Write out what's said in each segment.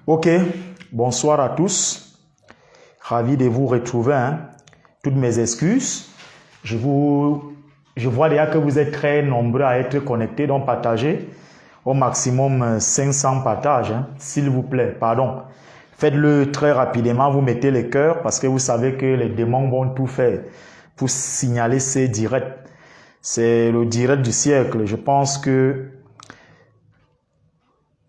Ok, bonsoir à tous. Ravi de vous retrouver. Toutes mes excuses. Je vois déjà que vous êtes très nombreux à être connectés, donc partagez au maximum 500 partages, s'il vous plaît. Pardon. Faites-le très rapidement, vous mettez les cœurs parce que vous savez que les démons vont tout faire pour signaler ces directs. C'est le direct du siècle. Je pense que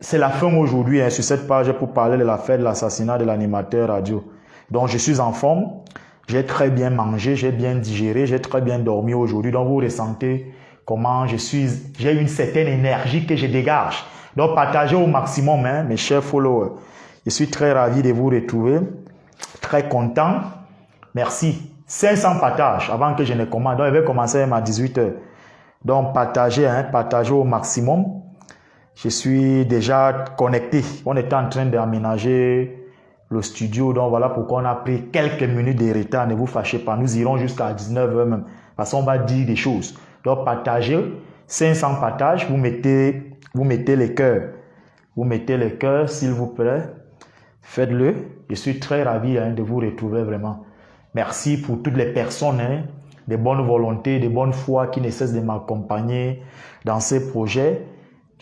c'est la fin aujourd'hui sur cette page pour parler de l'affaire de l'assassinat de l'animateur radio. Donc je suis en forme, j'ai très bien mangé, j'ai bien digéré, j'ai très bien dormi aujourd'hui. Donc vous ressentez comment j'ai une certaine énergie que je dégage. Donc partagez au maximum, mes chers followers. Je suis très ravi de vous retrouver, très content. Merci. 500 partages avant que je ne commence. Donc je vais commencer à 18h. Donc partagez au maximum. Je suis déjà connecté. On était en train d'aménager le studio. Donc voilà pourquoi on a pris quelques minutes de retard. Ne vous fâchez pas. Nous irons jusqu'à 19h même. Parce qu'on va dire des choses. Donc partagez. 500 partages. Vous mettez les cœurs. Vous mettez les cœurs s'il vous plaît. Faites-le. Je suis très ravi de vous retrouver vraiment. Merci pour toutes les personnes de bonne volonté, de bonne foi qui ne cessent de m'accompagner dans ces projets.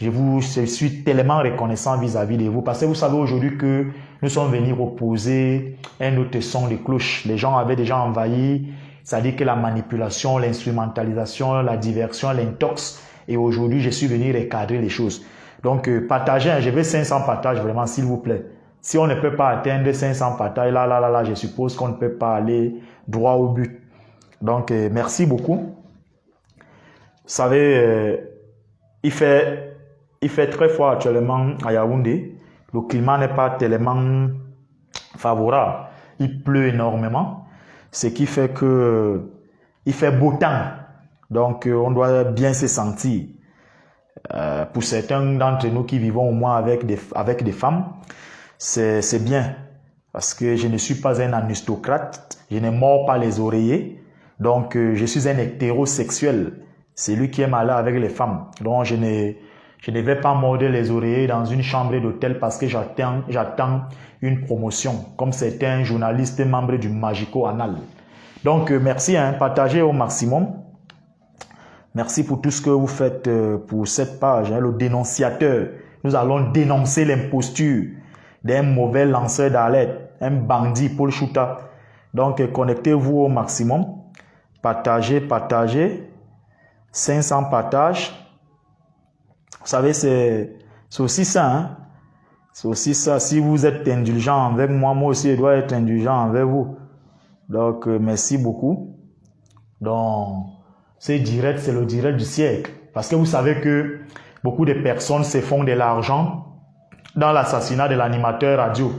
Je suis tellement reconnaissant vis-à-vis de vous parce que vous savez aujourd'hui que nous sommes venus opposer un autre son de cloche. Les gens avaient déjà envahi, c'est-à-dire que la manipulation, l'instrumentalisation, la diversion, l'intox. Et aujourd'hui, je suis venu recadrer les choses. Donc, partagez, je veux 500 partages vraiment, s'il vous plaît. Si on ne peut pas atteindre 500 partages, là, je suppose qu'on ne peut pas aller droit au but. Donc, merci beaucoup. Vous savez, il fait très froid actuellement à Yaoundé. Le climat n'est pas tellement favorable. Il pleut énormément. Ce qui fait que il fait beau temps. Donc, on doit bien se sentir. Pour certains d'entre nous qui vivons au moins avec des femmes, c'est bien. Parce que je ne suis pas un aristocrate. Je ne mords pas les oreillers. Donc, je suis un hétérosexuel. C'est lui qui aime aller avec les femmes. Donc, je ne vais pas mordre les oreillers dans une chambre d'hôtel parce que j'attends une promotion, comme certains journalistes membres du Magico Anal. Donc, merci, partagez au maximum. Merci pour tout ce que vous faites pour cette page, le dénonciateur. Nous allons dénoncer l'imposture d'un mauvais lanceur d'alerte, un bandit, Paul Chouta. Donc, connectez-vous au maximum. Partagez. 500 partages. Vous savez, c'est aussi ça. C'est aussi ça. Si vous êtes indulgent avec moi, moi aussi, je dois être indulgent avec vous. Donc, merci beaucoup. Donc, ce direct, c'est le direct du siècle. Parce que vous savez que beaucoup de personnes se font de l'argent dans l'assassinat de l'animateur radio.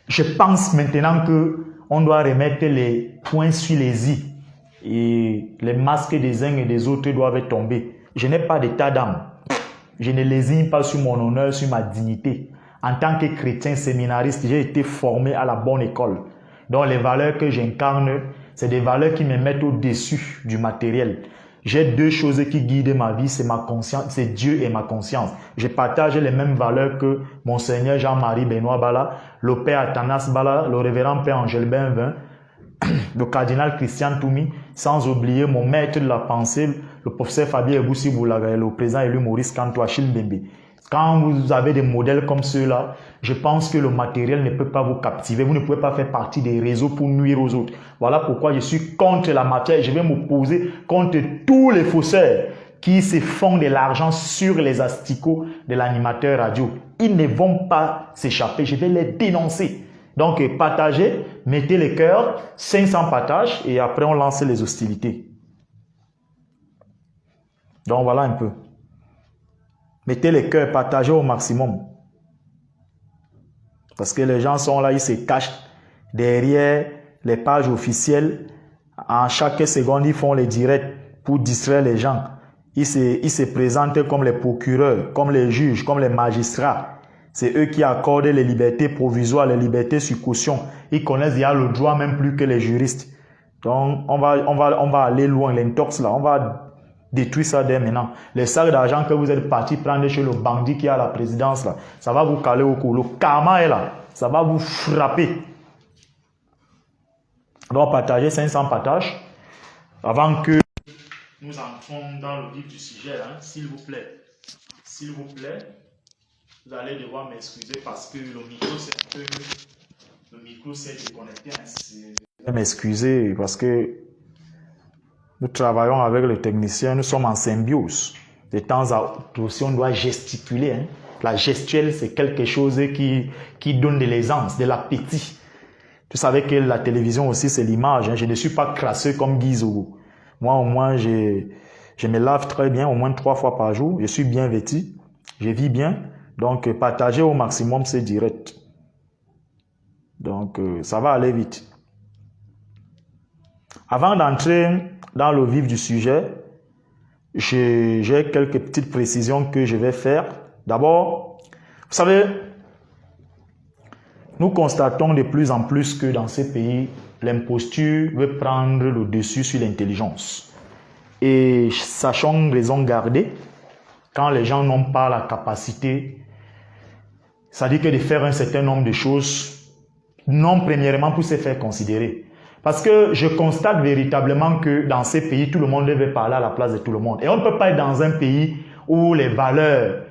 Je pense maintenant que on doit remettre les points sur les i. Et les masques des uns et des autres doivent tomber. Je n'ai pas d'état d'âme. Je ne lésine pas sur mon honneur, sur ma dignité. En tant que chrétien séminariste, j'ai été formé à la bonne école. Donc les valeurs que j'incarne, c'est des valeurs qui me mettent au-dessus du matériel. J'ai deux choses qui guident ma vie, c'est ma conscience, c'est Dieu et ma conscience. Je partage les mêmes valeurs que Monseigneur Jean-Marie Benoît Bala, le Père Athanas Bala, le révérend Père Angèle Benvin, le cardinal Christian Toumi, sans oublier mon maître de la pensée, le professeur Fabien Eboussi Boulaga et le président élu Maurice Kanto Achille Mbembe. Quand vous avez des modèles comme ceux-là, je pense que le matériel ne peut pas vous captiver. Vous ne pouvez pas faire partie des réseaux pour nuire aux autres. Voilà pourquoi je suis contre la matière. Je vais m'opposer contre tous les faussaires qui se font de l'argent sur les asticots de l'animateur radio. Ils ne vont pas s'échapper. Je vais les dénoncer. Donc, partagez, mettez les cœurs, 500 partages et après on lance les hostilités. Donc, voilà un peu. Mettez les cœurs, partagez au maximum. Parce que les gens sont là, ils se cachent derrière les pages officielles. En chaque seconde, ils font les directs pour distraire les gens. Ils se présentent comme les procureurs, comme les juges, comme les magistrats. C'est eux qui accordent les libertés provisoires, les libertés sur caution. Ils connaissent déjà le droit même plus que les juristes. Donc, on va aller loin, l'intox là. détruire ça dès maintenant. Les sacs d'argent que vous êtes parti prendre chez le bandit qui est à la présidence, là, ça va vous caler au cou. Le karma est là. Ça va vous frapper. Donc, partagez 500 partages avant que nous entrons dans le vif du sujet. Hein, s'il vous plaît. S'il vous plaît, vous allez devoir m'excuser parce que le micro s'est déconnecté. Hein, m'excuser parce que nous travaillons avec les techniciens, nous sommes en symbiose. De temps à autre, on doit gesticuler. Hein. La gestuelle, c'est quelque chose qui donne de l'aisance, de l'appétit. Tu savais que la télévision aussi, c'est l'image. Hein. Je ne suis pas crasseux comme Guizou. Moi, au moins, je me lave très bien, au moins 3 fois par jour. Je suis bien vêtu. Je vis bien. Donc, partagez au maximum ces directs. Donc, ça va aller vite. Avant d'entrer dans le vif du sujet, j'ai quelques petites précisions que je vais faire. D'abord, vous savez, nous constatons de plus en plus que dans ces pays, l'imposture veut prendre le dessus sur l'intelligence. Et sachons raison garder, quand les gens n'ont pas la capacité, ça dit que de faire un certain nombre de choses, non premièrement pour se faire considérer. Parce que je constate véritablement que dans ces pays, tout le monde veut parler à la place de tout le monde. Et on ne peut pas être dans un pays où les valeurs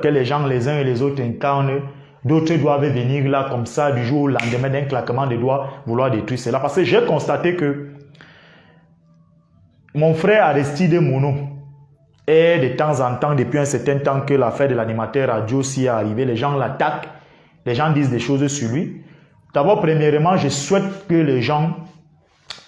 que les gens les uns et les autres incarnent, d'autres doivent venir là comme ça du jour au lendemain d'un claquement de doigts vouloir détruire cela. Parce que j'ai constaté que mon frère Aristide Mono est de temps en temps, depuis un certain temps que l'affaire de l'animateur radio s'y est arrivée, les gens l'attaquent, les gens disent des choses sur lui. D'abord, premièrement, je souhaite que les gens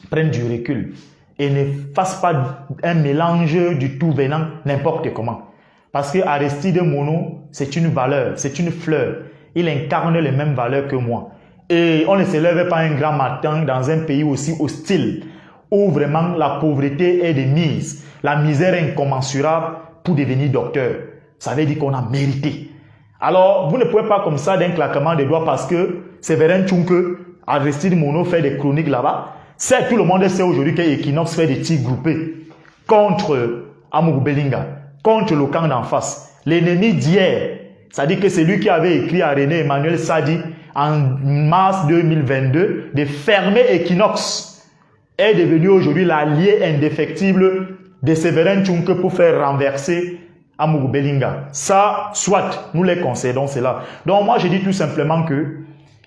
prennent du recul et ne fassent pas un mélange du tout venant n'importe comment. Parce que Aristide Mono, c'est une valeur, c'est une fleur. Il incarne les mêmes valeurs que moi. Et on ne se lève pas un grand matin dans un pays aussi hostile, où vraiment la pauvreté est de mise, la misère est incommensurable pour devenir docteur. Ça veut dire qu'on a mérité. Alors, vous ne pouvez pas comme ça d'un claquement de doigts parce que Séverin Tchunke, Aristide Mono fait des chroniques là-bas. C'est tout le monde sait aujourd'hui que Equinox fait des tirs groupés contre Amourou Belinga, contre le camp d'en face. L'ennemi d'hier, c'est-à-dire que c'est lui qui avait écrit à René Emmanuel Sadi en mars 2022 de fermer Equinox, est devenu aujourd'hui l'allié indéfectible de Séverin Tchunke pour faire renverser Amourou Belinga. Ça, soit, nous les concédons cela. Donc moi, je dis tout simplement que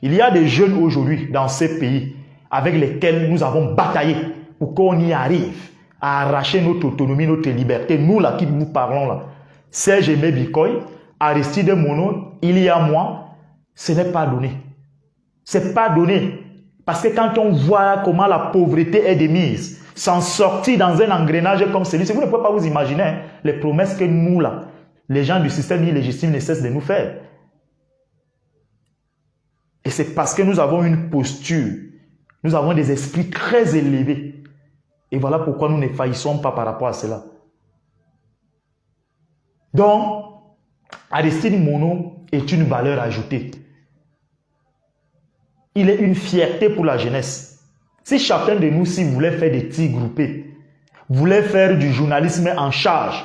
il y a des jeunes aujourd'hui dans ces pays avec lesquels nous avons bataillé pour qu'on y arrive à arracher notre autonomie, notre liberté. Nous là qui nous parlons là, Serge Aimé Bikoy, Aristide Mono, il y a moi, ce n'est pas donné. C'est pas donné. Parce que quand on voit comment la pauvreté est démise, s'en sortir dans un engrenage comme celui-ci, vous ne pouvez pas vous imaginer hein, les promesses que nous là, les gens du système illégitime ne cessent de nous faire. Et c'est parce que nous avons une posture, nous avons des esprits très élevés. Et voilà pourquoi nous ne faillissons pas par rapport à cela. Donc, Aristide Mono est une valeur ajoutée. Il est une fierté pour la jeunesse. Si chacun de nous, si voulait faire des tirs groupés, voulait faire du journalisme en charge,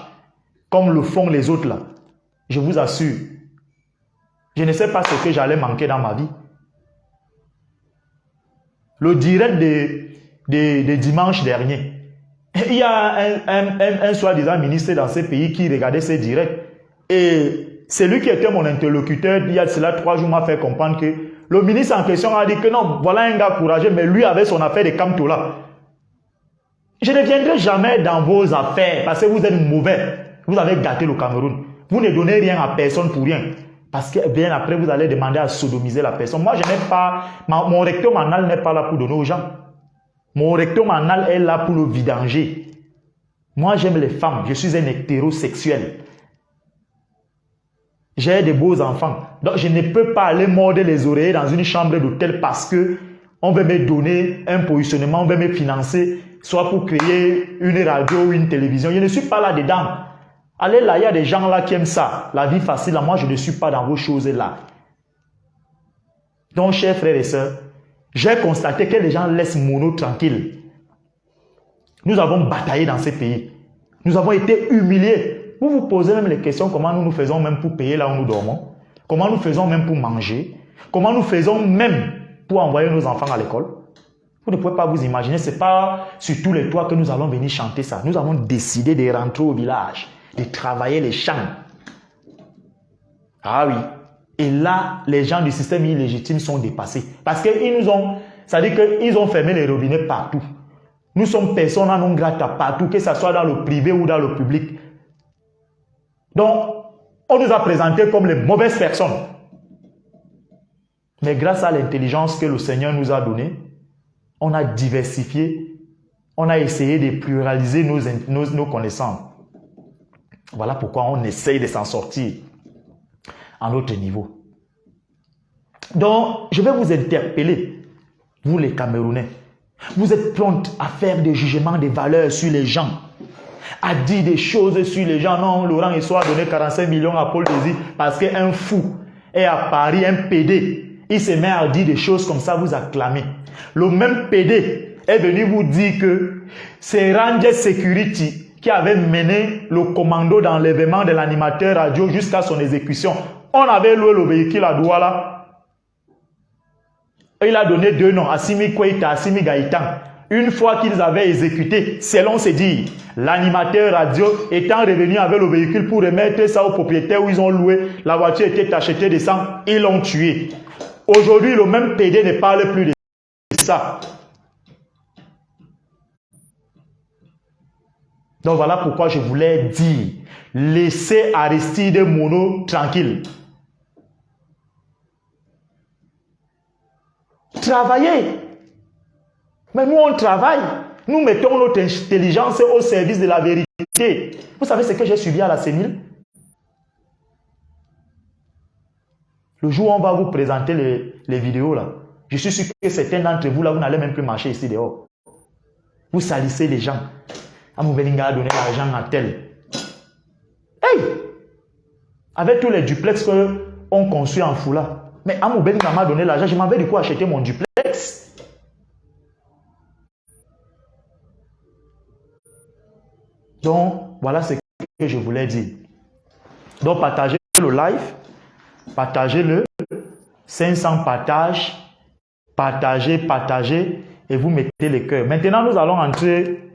comme le font les autres là, je vous assure, je ne sais pas ce que j'allais manquer dans ma vie. Le direct de dimanche dernier, il y a un soi-disant ministre dans ces pays qui regardait ces directs. Et c'est lui qui était mon interlocuteur. Il y a cela 3 jours, m'a fait comprendre que le ministre en question a dit que non, voilà un gars courageux, mais lui avait son affaire de Kamtola. Je ne viendrai jamais dans vos affaires parce que vous êtes mauvais. Vous avez gâté le Cameroun. Vous ne donnez rien à personne pour rien. Parce que bien après, vous allez demander à sodomiser la personne. Moi, je n'ai pas... Mon rectum anal n'est pas là pour donner aux gens. Mon rectum anal est là pour le vidanger. Moi, j'aime les femmes. Je suis un hétérosexuel. J'ai des beaux enfants. Donc, je ne peux pas aller mordre les oreilles dans une chambre d'hôtel parce que on veut me donner un positionnement, on veut me financer, soit pour créer une radio ou une télévision. Je ne suis pas là-dedans. Allez là, il y a des gens là qui aiment ça. La vie facile, là, moi, je ne suis pas dans vos choses là. Donc, chers frères et sœurs, j'ai constaté que les gens laissent Mono tranquille. Nous avons bataillé dans ces pays. Nous avons été humiliés. Vous vous posez même les questions, comment nous nous faisons même pour payer là où nous dormons? Comment nous faisons même pour manger? Comment nous faisons même pour envoyer nos enfants à l'école? Vous ne pouvez pas vous imaginer, ce n'est pas sur tous les toits que nous allons venir chanter ça. Nous avons décidé de rentrer au village, de travailler les champs. Ah oui. Et là, les gens du système illégitime sont dépassés. Parce qu'ils nous ont, ça veut dire qu'ils ont fermé les robinets partout. Nous sommes personnes non grata partout, que ce soit dans le privé ou dans le public. Donc, on nous a présentés comme les mauvaises personnes. Mais grâce à l'intelligence que le Seigneur nous a donnée, on a diversifié, on a essayé de pluraliser nos connaissances. Voilà pourquoi on essaye de s'en sortir à notre niveau. Donc, je vais vous interpeller, vous les Camerounais. Vous êtes prompt à faire des jugements de valeur sur les gens, à dire des choses sur les gens. Non, Laurent Esso a donné 45 millions à Paul Désir parce qu'un fou est à Paris, un PD. Il se met à dire des choses comme ça, vous acclamez. Le même PD est venu vous dire que c'est Ranger Security qui avait mené le commando d'enlèvement de l'animateur radio jusqu'à son exécution. On avait loué le véhicule à Douala. Il a donné deux noms, Assimi Kweita, Assimi Gaïtan. Une fois qu'ils avaient exécuté, selon ses dires, l'animateur radio étant revenu avec le véhicule pour remettre ça au propriétaire où ils ont loué, la voiture était tachetée de sang, ils l'ont tué. Aujourd'hui, le même PD ne parle plus de ça. Donc voilà pourquoi je voulais dire, laissez Aristide Mono tranquille. Travaillez. Mais nous, on travaille. Nous mettons notre intelligence au service de la vérité. Vous savez ce que j'ai subi à la CENIL? Le jour où on va vous présenter les vidéos, là, je suis sûr que certains d'entre vous, là, vous n'allez même plus marcher ici dehors. Vous salissez les gens. Amoubelinga a donné l'argent à tel. Hey! Avec tous les duplex qu'on construit en Foula. Mais Amoubelinga m'a donné l'argent, je m'avais du coup acheter mon duplex. Donc, voilà ce que je voulais dire. Donc, partagez le live. Partagez-le. 500 partages. Partagez. Et vous mettez les cœurs. Maintenant, nous allons entrer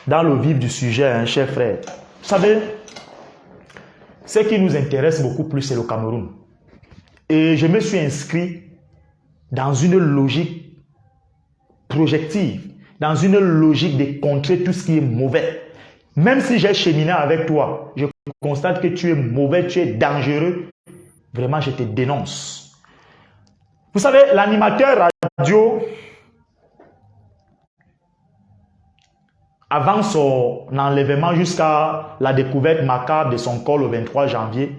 dans le vif du sujet, hein, chers frères. Vous savez, ce qui nous intéresse beaucoup plus, c'est le Cameroun. Et je me suis inscrit dans une logique projective, dans une logique de contrer tout ce qui est mauvais. Même si j'ai cheminé avec toi, je constate que tu es mauvais, tu es dangereux. Vraiment, je te dénonce. Vous savez, l'animateur radio, avant son enlèvement jusqu'à la découverte macabre de son corps le 23 janvier,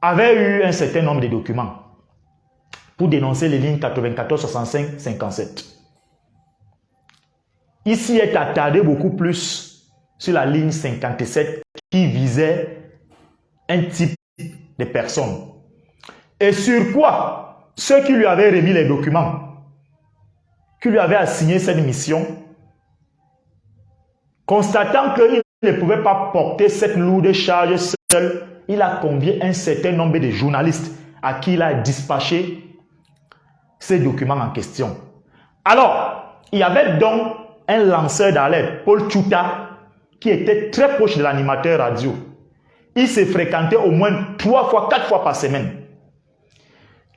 avait eu un certain nombre de documents pour dénoncer les lignes 94, 65, 57. Ici est attardé beaucoup plus sur la ligne 57 qui visait un type de personne. Et sur quoi ceux qui lui avaient remis les documents, qui lui avaient assigné cette mission, constatant qu'il ne pouvait pas porter cette lourde charge seul, il a convié un certain nombre de journalistes à qui il a dispatché ces documents en question. Alors, il y avait donc un lanceur d'alerte, Paul Chouta, qui était très proche de l'animateur radio. Il se fréquentait au moins 3 fois, 4 fois par semaine.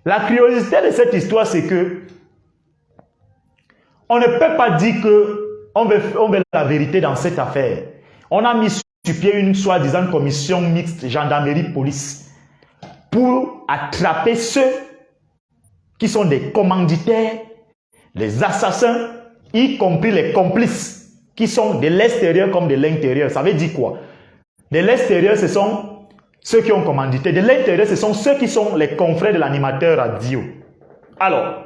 La curiosité de cette histoire, c'est que on ne peut pas dire qu'on veut la vérité dans cette affaire. On a mis sur pied une soi-disant commission mixte gendarmerie-police pour attraper ceux qui sont des commanditaires, les assassins, y compris les complices, qui sont de l'extérieur comme de l'intérieur. Ça veut dire quoi? De l'extérieur, ce sont ceux qui ont commandité. De l'intérieur, ce sont ceux qui sont les confrères de l'animateur radio. Alors,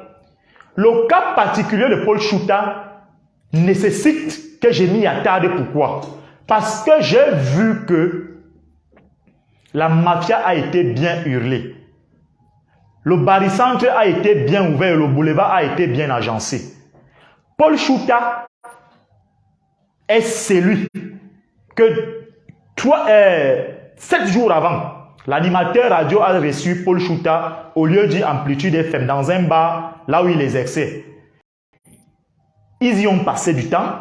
le cas particulier de Paul Chouta nécessite que je m'y attarde. Pourquoi? Parce que j'ai vu que la mafia a été bien hurlée. Le barycentre a été bien ouvert, le boulevard a été bien agencé. Paul Chouta est celui que 7 jours avant, l'animateur radio a reçu Paul Chouta au lieu du Amplitude FM dans un bar là où il exerçait. Ils y ont passé du temps.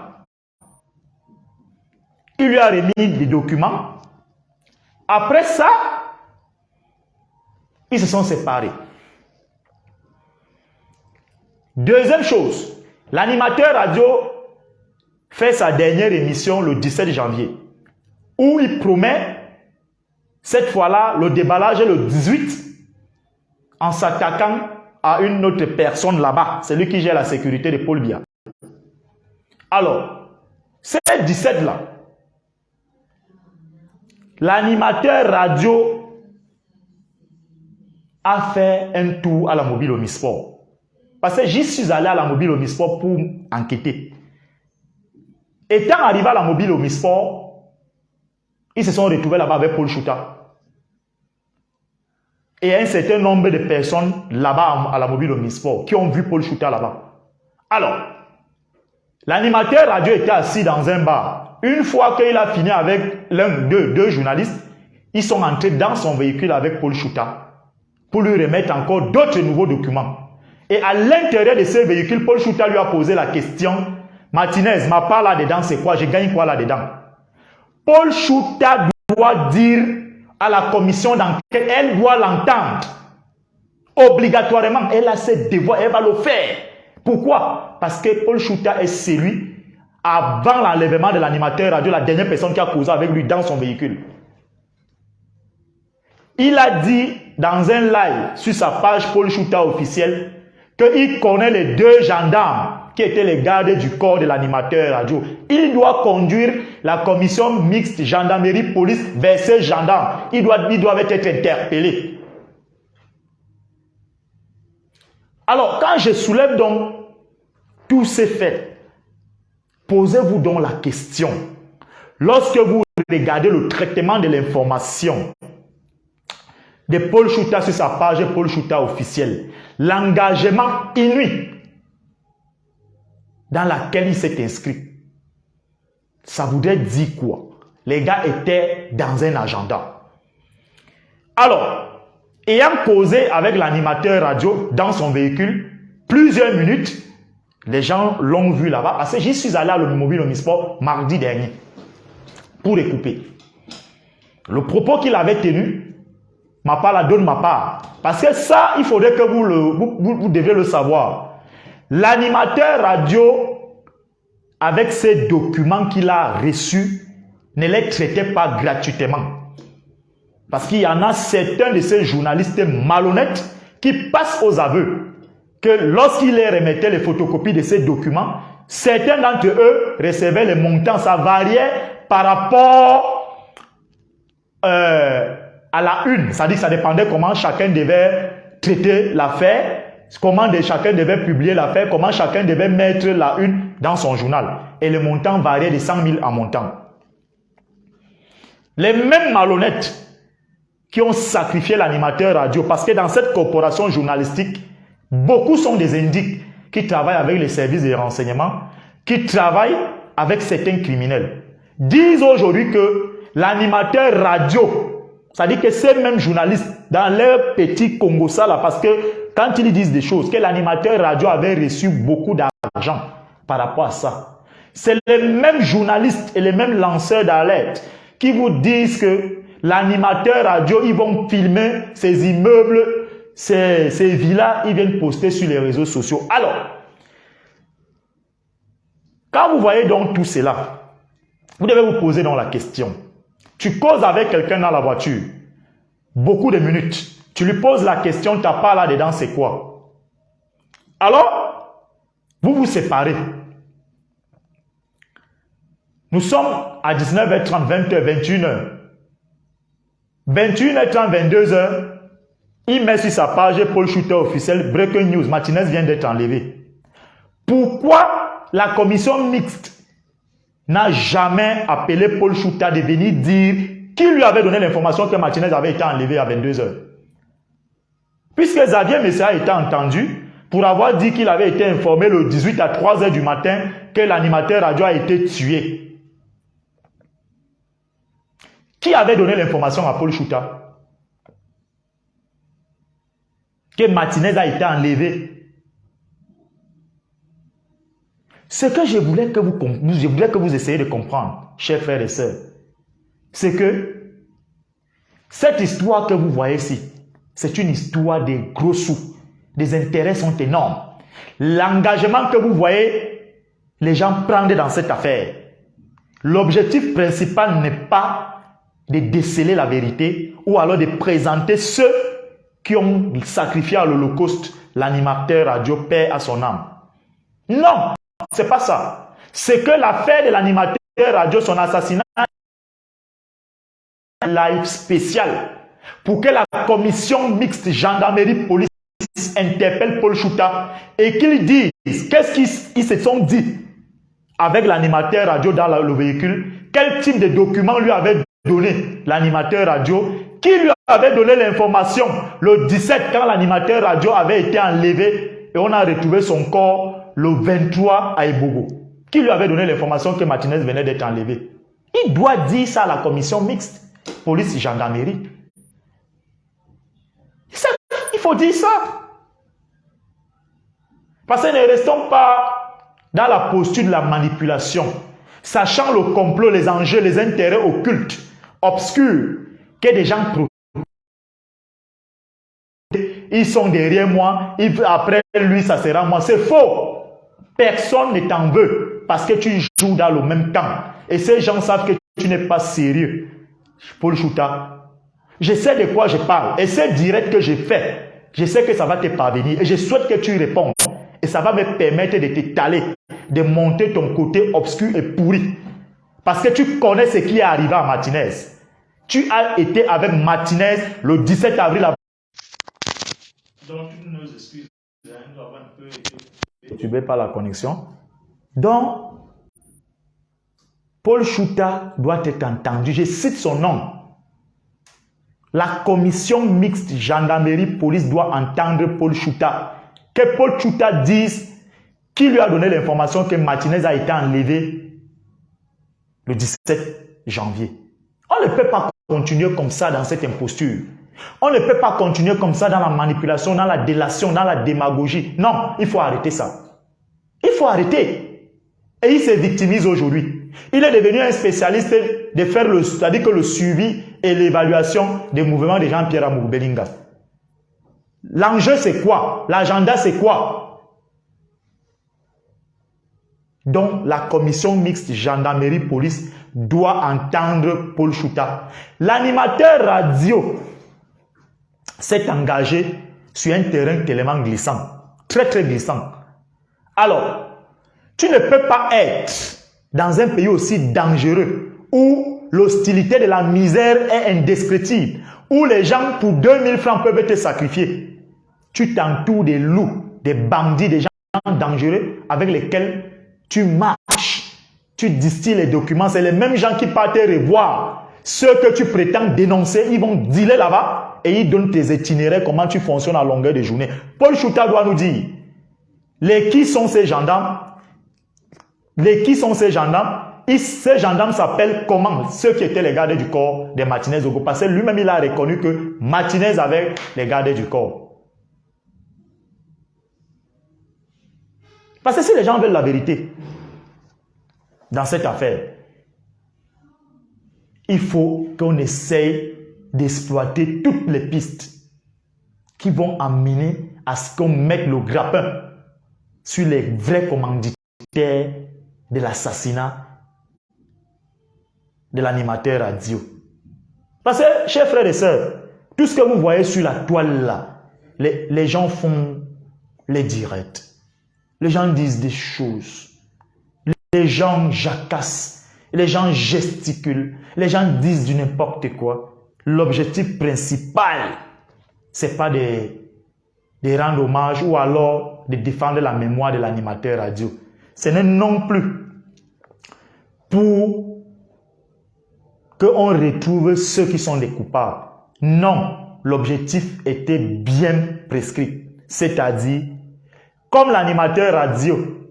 Il lui a remis des documents. Après ça, ils se sont séparés. Deuxième chose, l'animateur radio fait sa dernière émission le 17 janvier, où il promet, cette fois-là, le déballage le 18, en s'attaquant à une autre personne là-bas, c'est lui qui gère la sécurité de Paul Biya. Alors, ce 17-là, l'animateur radio a fait un tour à la mobile Omnisport. Parce que j'y suis allé à la mobile Omnisport pour enquêter. Étant arrivé à la mobile Omnisport, ils se sont retrouvés là-bas avec Paul Chouta. Et un certain nombre de personnes là-bas à la mobile Omnisport qui ont vu Paul Chouta là-bas. Alors, l'animateur radio était assis dans un bar. Une fois qu'il a fini avec deux journalistes, ils sont entrés dans son véhicule avec Paul Chouta pour lui remettre encore d'autres nouveaux documents. Et à l'intérieur de ce véhicule, Paul Chouta lui a posé la question, Martinez, ma part là-dedans, c'est quoi? Je gagne quoi là-dedans? Paul Chouta doit dire à la commission d'enquête, elle doit l'entendre. Obligatoirement, elle a ses devoirs, elle va le faire. Pourquoi? Parce que Paul Chouta est celui, avant l'enlèvement de l'animateur radio, la dernière personne qui a causé avec lui dans son véhicule. Il a dit dans un live sur sa page Paul Chouta officielle qu'il connaît les 2 gendarmes qui étaient les gardes du corps de l'animateur radio. Il doit conduire la commission mixte gendarmerie-police vers ces gendarmes. Ils doivent être interpellés. Alors, quand je soulève donc tous ces faits, posez-vous donc la question. Lorsque vous regardez le traitement de l'information de Paul Chouta sur sa page Paul Chouta officielle, l'engagement inouï dans laquelle il s'est inscrit, ça voudrait dire quoi? Les gars étaient dans un agenda. Alors, ayant causé avec l'animateur radio dans son véhicule plusieurs minutes, les gens l'ont vu là-bas, parce que j'y suis allé à l'Automobile Omnisport mardi dernier pour écouter. Le propos qu'il avait tenu, ma part la donne ma part. Parce que ça, il faudrait que vous deviez le savoir. L'animateur radio, avec ces documents qu'il a reçus, ne les traitait pas gratuitement. Parce qu'il y en a certains de ces journalistes malhonnêtes qui passent aux aveux que lorsqu'il les remettait les photocopies de ces documents, certains d'entre eux recevaient les montants, ça variait par rapport à la une. C'est-à-dire que ça dépendait comment chacun devait traiter l'affaire, comment chacun devait publier l'affaire, comment chacun devait mettre la une dans son journal. Et le montant variait de 100 000 en montant. Les mêmes malhonnêtes qui ont sacrifié l'animateur radio, parce que dans cette corporation journalistique, beaucoup sont des indiques qui travaillent avec les services de renseignement, qui travaillent avec certains criminels, disent aujourd'hui que l'animateur radio, c'est-à-dire que ces mêmes journalistes, dans leur petit Congo ça là, parce que quand ils disent des choses, que l'animateur radio avait reçu beaucoup d'argent par rapport à ça, c'est les mêmes journalistes et les mêmes lanceurs d'alerte qui vous disent que l'animateur radio, ils vont filmer ces immeubles, ces villas, ils viennent poster sur les réseaux sociaux. Alors, quand vous voyez donc tout cela, vous devez vous poser donc la question. Tu causes avec quelqu'un dans la voiture, beaucoup de minutes. Tu lui poses la question, ta part là-dedans, c'est quoi? Alors, vous vous séparez. Nous sommes à 19h30, 20h, 21h. 21h30, 22h, il met sur sa page Paul Chouta officiel, Breaking News, Martinez vient d'être enlevé. Pourquoi la commission mixte n'a jamais appelé Paul Chouta de venir dire qui lui avait donné l'information que Martinez avait été enlevé à 22h? Puisque Xavier Messa a été entendu pour avoir dit qu'il avait été informé le 18 à 3h du matin que l'animateur radio a été tué. Qui avait donné l'information à Paul Chouta que Martinez a été enlevé? Ce que je voulais que vous essayiez de comprendre, chers frères et sœurs, c'est que cette histoire que vous voyez ici, c'est une histoire de gros sous. Les intérêts sont énormes. L'engagement que vous voyez les gens prendre dans cette affaire, l'objectif principal n'est pas de déceler la vérité ou alors de présenter ceux qui ont sacrifié à l'Holocauste l'animateur radio paix à son âme. Non, c'est pas ça. C'est que l'affaire de l'animateur radio, son assassinat, live spécial pour que la commission mixte gendarmerie-police interpelle Paul Chouta et qu'ils disent qu'est-ce qu'ils se sont dit avec l'animateur radio dans le véhicule, quel type de document lui avait donné l'animateur radio, qui lui avait donné l'information le 17 quand l'animateur radio avait été enlevé et on a retrouvé son corps le 23 à Ebogo. Qui lui avait donné l'information que Martinez venait d'être enlevé? Il doit dire ça à la commission mixte, police-gendarmerie. Il faut dire ça. Parce que ne restons pas dans la posture de la manipulation, sachant le complot, les enjeux, les intérêts occultes, obscurs, que des gens ils sont derrière moi, après lui, ça sera moi. C'est faux. Personne ne t'en veut parce que tu joues dans le même camp. Et ces gens savent que tu n'es pas sérieux. Paul Chouta, je sais de quoi je parle. Et c'est direct que j'ai fait. Je sais que ça va te parvenir. Et je souhaite que tu répondes. Et ça va me permettre de t'étaler, de monter ton côté obscur et pourri. Parce que tu connais ce qui est arrivé à Martinez. Tu as été avec Martinez le 17 avril. Donc, toutes nos excuses. Nous avons un peu été perturbés par la connexion. Donc, Paul Chouta doit être entendu. Je cite son nom. La commission mixte gendarmerie-police doit entendre Paul Chouta. Que Paul Chouta dise qui lui a donné l'information que Martinez a été enlevé le 17 janvier. On ne peut pas continuer comme ça dans cette imposture. On ne peut pas continuer comme ça dans la manipulation, dans la délation, dans la démagogie. Non, il faut arrêter ça. Il faut arrêter. Et il se victimise aujourd'hui. Il est devenu un spécialiste de faire c'est-à-dire que le suivi et l'évaluation des mouvements de Jean-Pierre Amour Belinga. L'enjeu c'est quoi? L'agenda c'est quoi? Donc la commission mixte gendarmerie-police doit entendre Paul Chouta. L'animateur radio s'est engagé sur un terrain tellement glissant, très très glissant. Alors, tu ne peux pas être dans un pays aussi dangereux où l'hostilité de la misère est indescriptible, où les gens pour 2000 francs peuvent te sacrifier. Tu t'entoures des loups, des bandits, des gens dangereux avec lesquels tu marches, tu distilles les documents. C'est les mêmes gens qui partent te revoir. Ceux que tu prétends dénoncer, ils vont dealer là-bas et ils donnent tes itinéraires, comment tu fonctionnes à longueur de journée. Paul Chouta doit nous dire, qui sont ces gendarmes? Qui sont ces gendarmes? Ces gendarmes s'appellent comment? Ceux qui étaient les gardes du corps de Martinez Ogo. Parce que lui-même, il a reconnu que Martinez avait les gardes du corps. Parce que si les gens veulent la vérité dans cette affaire, il faut qu'on essaye d'exploiter toutes les pistes qui vont amener à ce qu'on mette le grappin sur les vrais commanditaires de l'assassinat de l'animateur radio. Parce que, chers frères et sœurs, tout ce que vous voyez sur la toile là, les gens font les directs. Les gens disent des choses. Les gens jacassent. Les gens gesticulent. Les gens disent du n'importe quoi. L'objectif principal, c'est pas de rendre hommage ou alors de défendre la mémoire de l'animateur radio. Ce n'est non plus pour qu'on retrouve ceux qui sont des coupables. Non, l'objectif était bien prescrit. C'est-à-dire, comme l'animateur radio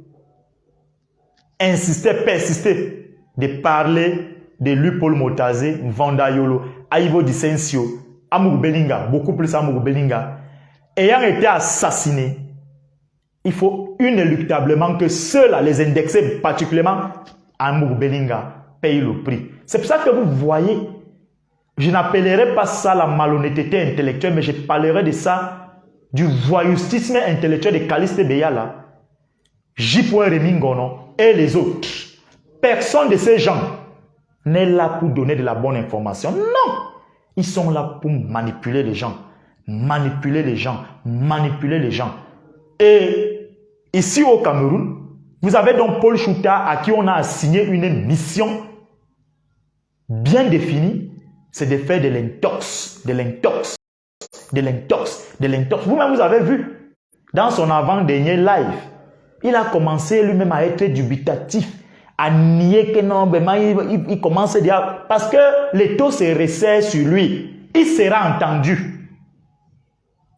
insistait, persistait de parler de lui Paul Motazé, Vanda Yolo, Aivo Dicensio, Amour Belinga, beaucoup plus Amour Belinga, ayant été assassinés, il faut inéluctablement que ceux-là, les indexés, particulièrement Amour Belinga, payent le prix. C'est pour ça que vous voyez, je n'appellerai pas ça la malhonnêteté intellectuelle, mais je parlerai de ça, du voyoutisme intellectuel de Caliste Beyala, J. Remingono et les autres. Personne de ces gens n'est là pour donner de la bonne information. Non! Ils sont là pour manipuler les gens. Manipuler les gens. Manipuler les gens. Et ici au Cameroun, vous avez donc Paul Chouta à qui on a assigné une mission bien définie. C'est de faire de l'intox, de l'intox, de l'intox, de l'intox. Vous-même, vous avez vu, dans son avant-dernier live, il a commencé lui-même à être dubitatif, à nier que non, il commence à dire, parce que l'étau se resserre sur lui, il sera entendu.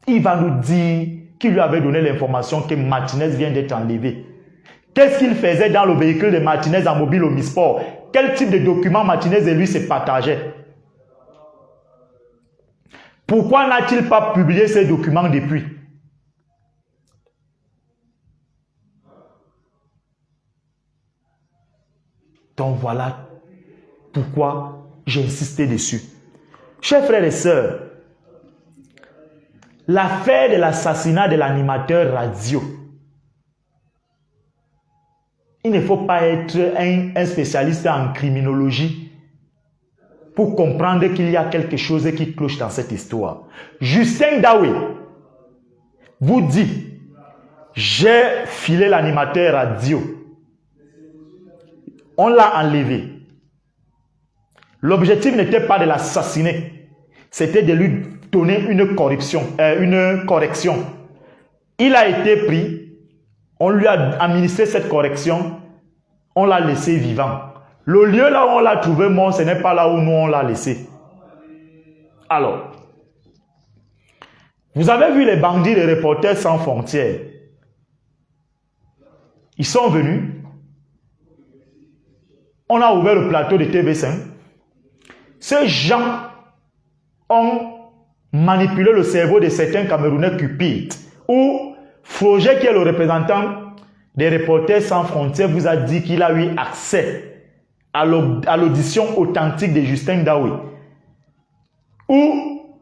Il va nous dire qu'il lui avait donné l'information que Martinez vient d'être enlevé. Qu'est-ce qu'il faisait dans le véhicule de Martinez en mobile au Misport? Quel type de documents Martinez et lui se partageaient? Pourquoi n'a-t-il pas publié ces documents depuis? Donc voilà pourquoi j'ai insisté dessus. Chers frères et sœurs, l'affaire de l'assassinat de l'animateur radio, il ne faut pas être un spécialiste en criminologie pour comprendre qu'il y a quelque chose qui cloche dans cette histoire. Justin Dawe vous dit, j'ai filé l'animateur radio. On l'a enlevé. L'objectif n'était pas de l'assassiner. C'était de lui donner une correction. Il a été pris. On lui a administré cette correction. On l'a laissé vivant. Le lieu là où on l'a trouvé mort, ce n'est pas là où nous on l'a laissé. Alors, vous avez vu les bandits de Reporters sans frontières. Ils sont venus. On a ouvert le plateau de TV5. Ces gens ont manipulé le cerveau de certains Camerounais cupides. Où Froger, qui est le représentant des Reporters sans frontières, vous a dit qu'il a eu accès à l'audition authentique de Justin Dawe. Où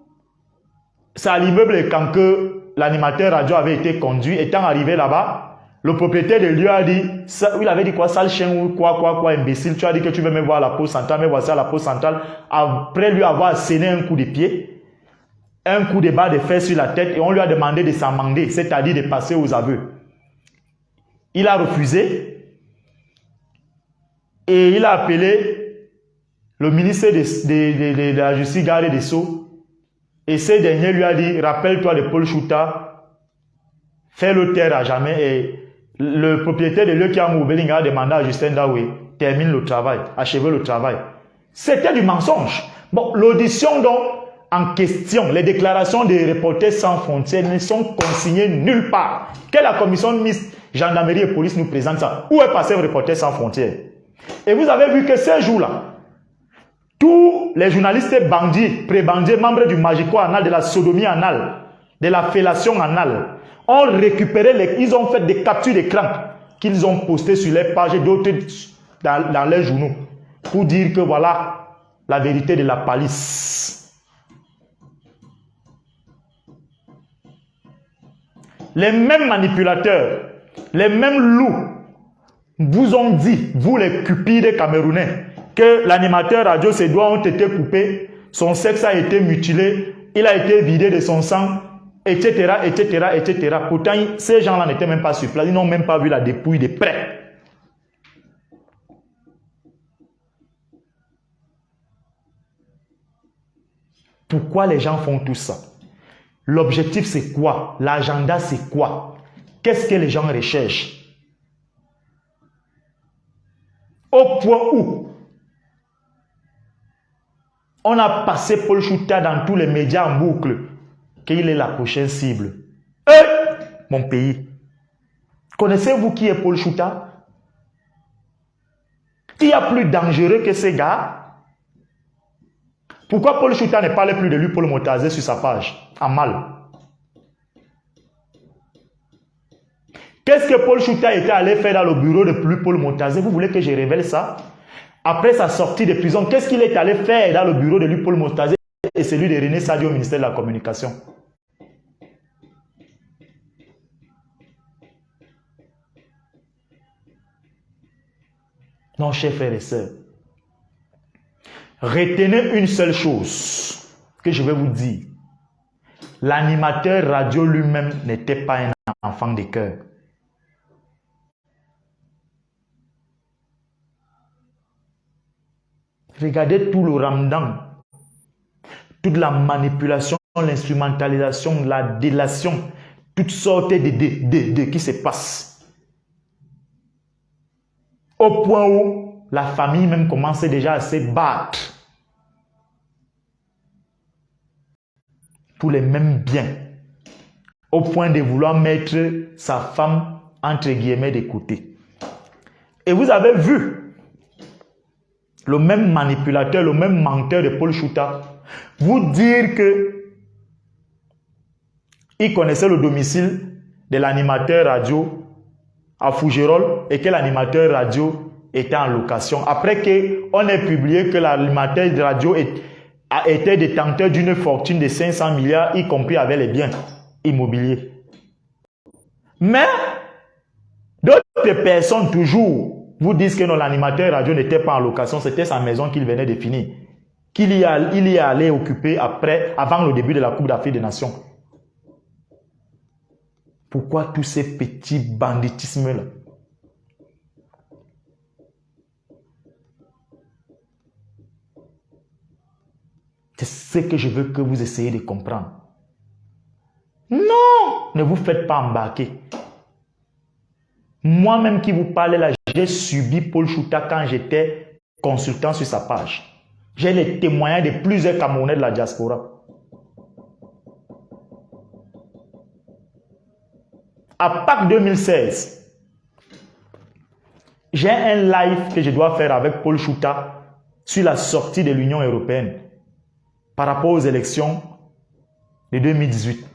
c'est à l'immeuble quand que l'animateur radio avait été conduit, étant arrivé là-bas, le propriétaire de lieu a dit, il avait dit quoi, sale chien ou quoi, imbécile, tu as dit que tu veux me voir à la pause centrale, mais voici à la pause centrale, après lui avoir asséné un coup de pied, un coup de bas de fer sur la tête, et on lui a demandé de s'amender, c'est-à-dire de passer aux aveux. Il a refusé, et il a appelé le ministre de la Justice, garde des Sceaux, et ce dernier lui a dit, rappelle-toi de Paul Chouta, fais-le taire à jamais, et le propriétaire de lieu qui a Moubeling a demandé à Justin Dawe, termine le travail, achève le travail. C'était du mensonge. Bon, l'audition donc en question, les déclarations des Reporters sans frontières ne sont consignées nulle part. Que la commission mixte gendarmerie et police nous présente ça. Où est passé Reporters sans frontières? Et vous avez vu que ces jours-là, tous les journalistes bandits, pré-bandits, membres du magico anal, de la sodomie anale, de la fellation anale, ont récupéré, ils ont fait des captures d'écran qu'ils ont postées sur les pages et d'autres dans les journaux pour dire que voilà la vérité de la palisse. Les mêmes manipulateurs, les mêmes loups vous ont dit, vous les cupides camerounais, que l'animateur radio, ses doigts ont été coupés, son sexe a été mutilé, il a été vidé de son sang, etc., etc., etc. Pourtant, ces gens-là n'étaient même pas sur place. Ils n'ont même pas vu la dépouille de près. Pourquoi les gens font tout ça? L'objectif, c'est quoi? L'agenda, c'est quoi? Qu'est-ce que les gens recherchent? Au point où on a passé Paul Chouta dans tous les médias en boucle, qu'il est la prochaine cible. Mon pays. Connaissez-vous qui est Paul Chouta? Il y a plus dangereux que ces gars. Pourquoi Paul Chouta ne parle plus de lui, Paul Montazé, sur sa page? En mal. Qu'est-ce que Paul Chouta était allé faire dans le bureau de lui, Paul Montazé? Vous voulez que je révèle ça? Après sa sortie de prison, qu'est-ce qu'il est allé faire dans le bureau de lui, Paul Montazé et celui de René Sadio au ministère de la Communication? Non, chers frères et sœurs, retenez une seule chose que je vais vous dire. L'animateur radio lui-même n'était pas un enfant de cœur. Regardez tout le ramadan, toute la manipulation, l'instrumentalisation, la délation, toutes sortes de qui se passent. Au point où la famille même commence déjà à se battre pour les mêmes biens, au point de vouloir mettre sa femme entre guillemets de côté. Et vous avez vu le même manipulateur, le même menteur de Paul Chouta vous dire que il connaissait le domicile de l'animateur radio à Fougerolles et que l'animateur radio était en location. Après qu'on ait publié que l'animateur radio a été détenteur d'une fortune de 500 milliards, y compris avec les biens immobiliers. Mais d'autres personnes toujours vous disent que non, l'animateur radio n'était pas en location, c'était sa maison qu'il venait de finir, qu'il y est allé occuper avant le début de la Coupe d'Afrique des Nations. Pourquoi tous ces petits banditismes-là? C'est ce que je veux que vous essayiez de comprendre. Non, ne vous faites pas embarquer. Moi-même qui vous parlais là, j'ai subi Paul Chouta quand j'étais consultant sur sa page. J'ai les témoignages de plusieurs Camerounais de la diaspora. À Pâques 2016, j'ai un live que je dois faire avec Paul Chouta sur la sortie de l'Union européenne par rapport aux élections de 2018.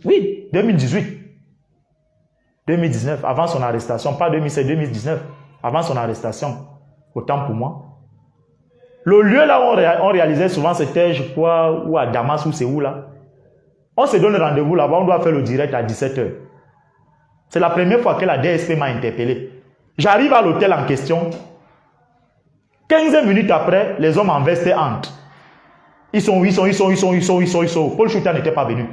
Oui, 2018. 2019, avant son arrestation, pas 2016, 2019, avant son arrestation, autant pour moi. Le lieu là où on réalisait souvent, c'était, je crois, ou à Damas, ou c'est où là. On se donne rendez-vous là-bas, on doit faire le direct à 17h. C'est la première fois que la DSP m'a interpellé. J'arrive à l'hôtel en question. 15 minutes après, les hommes en veste entrent. Ils sont où? Paul Chouta n'était pas venu.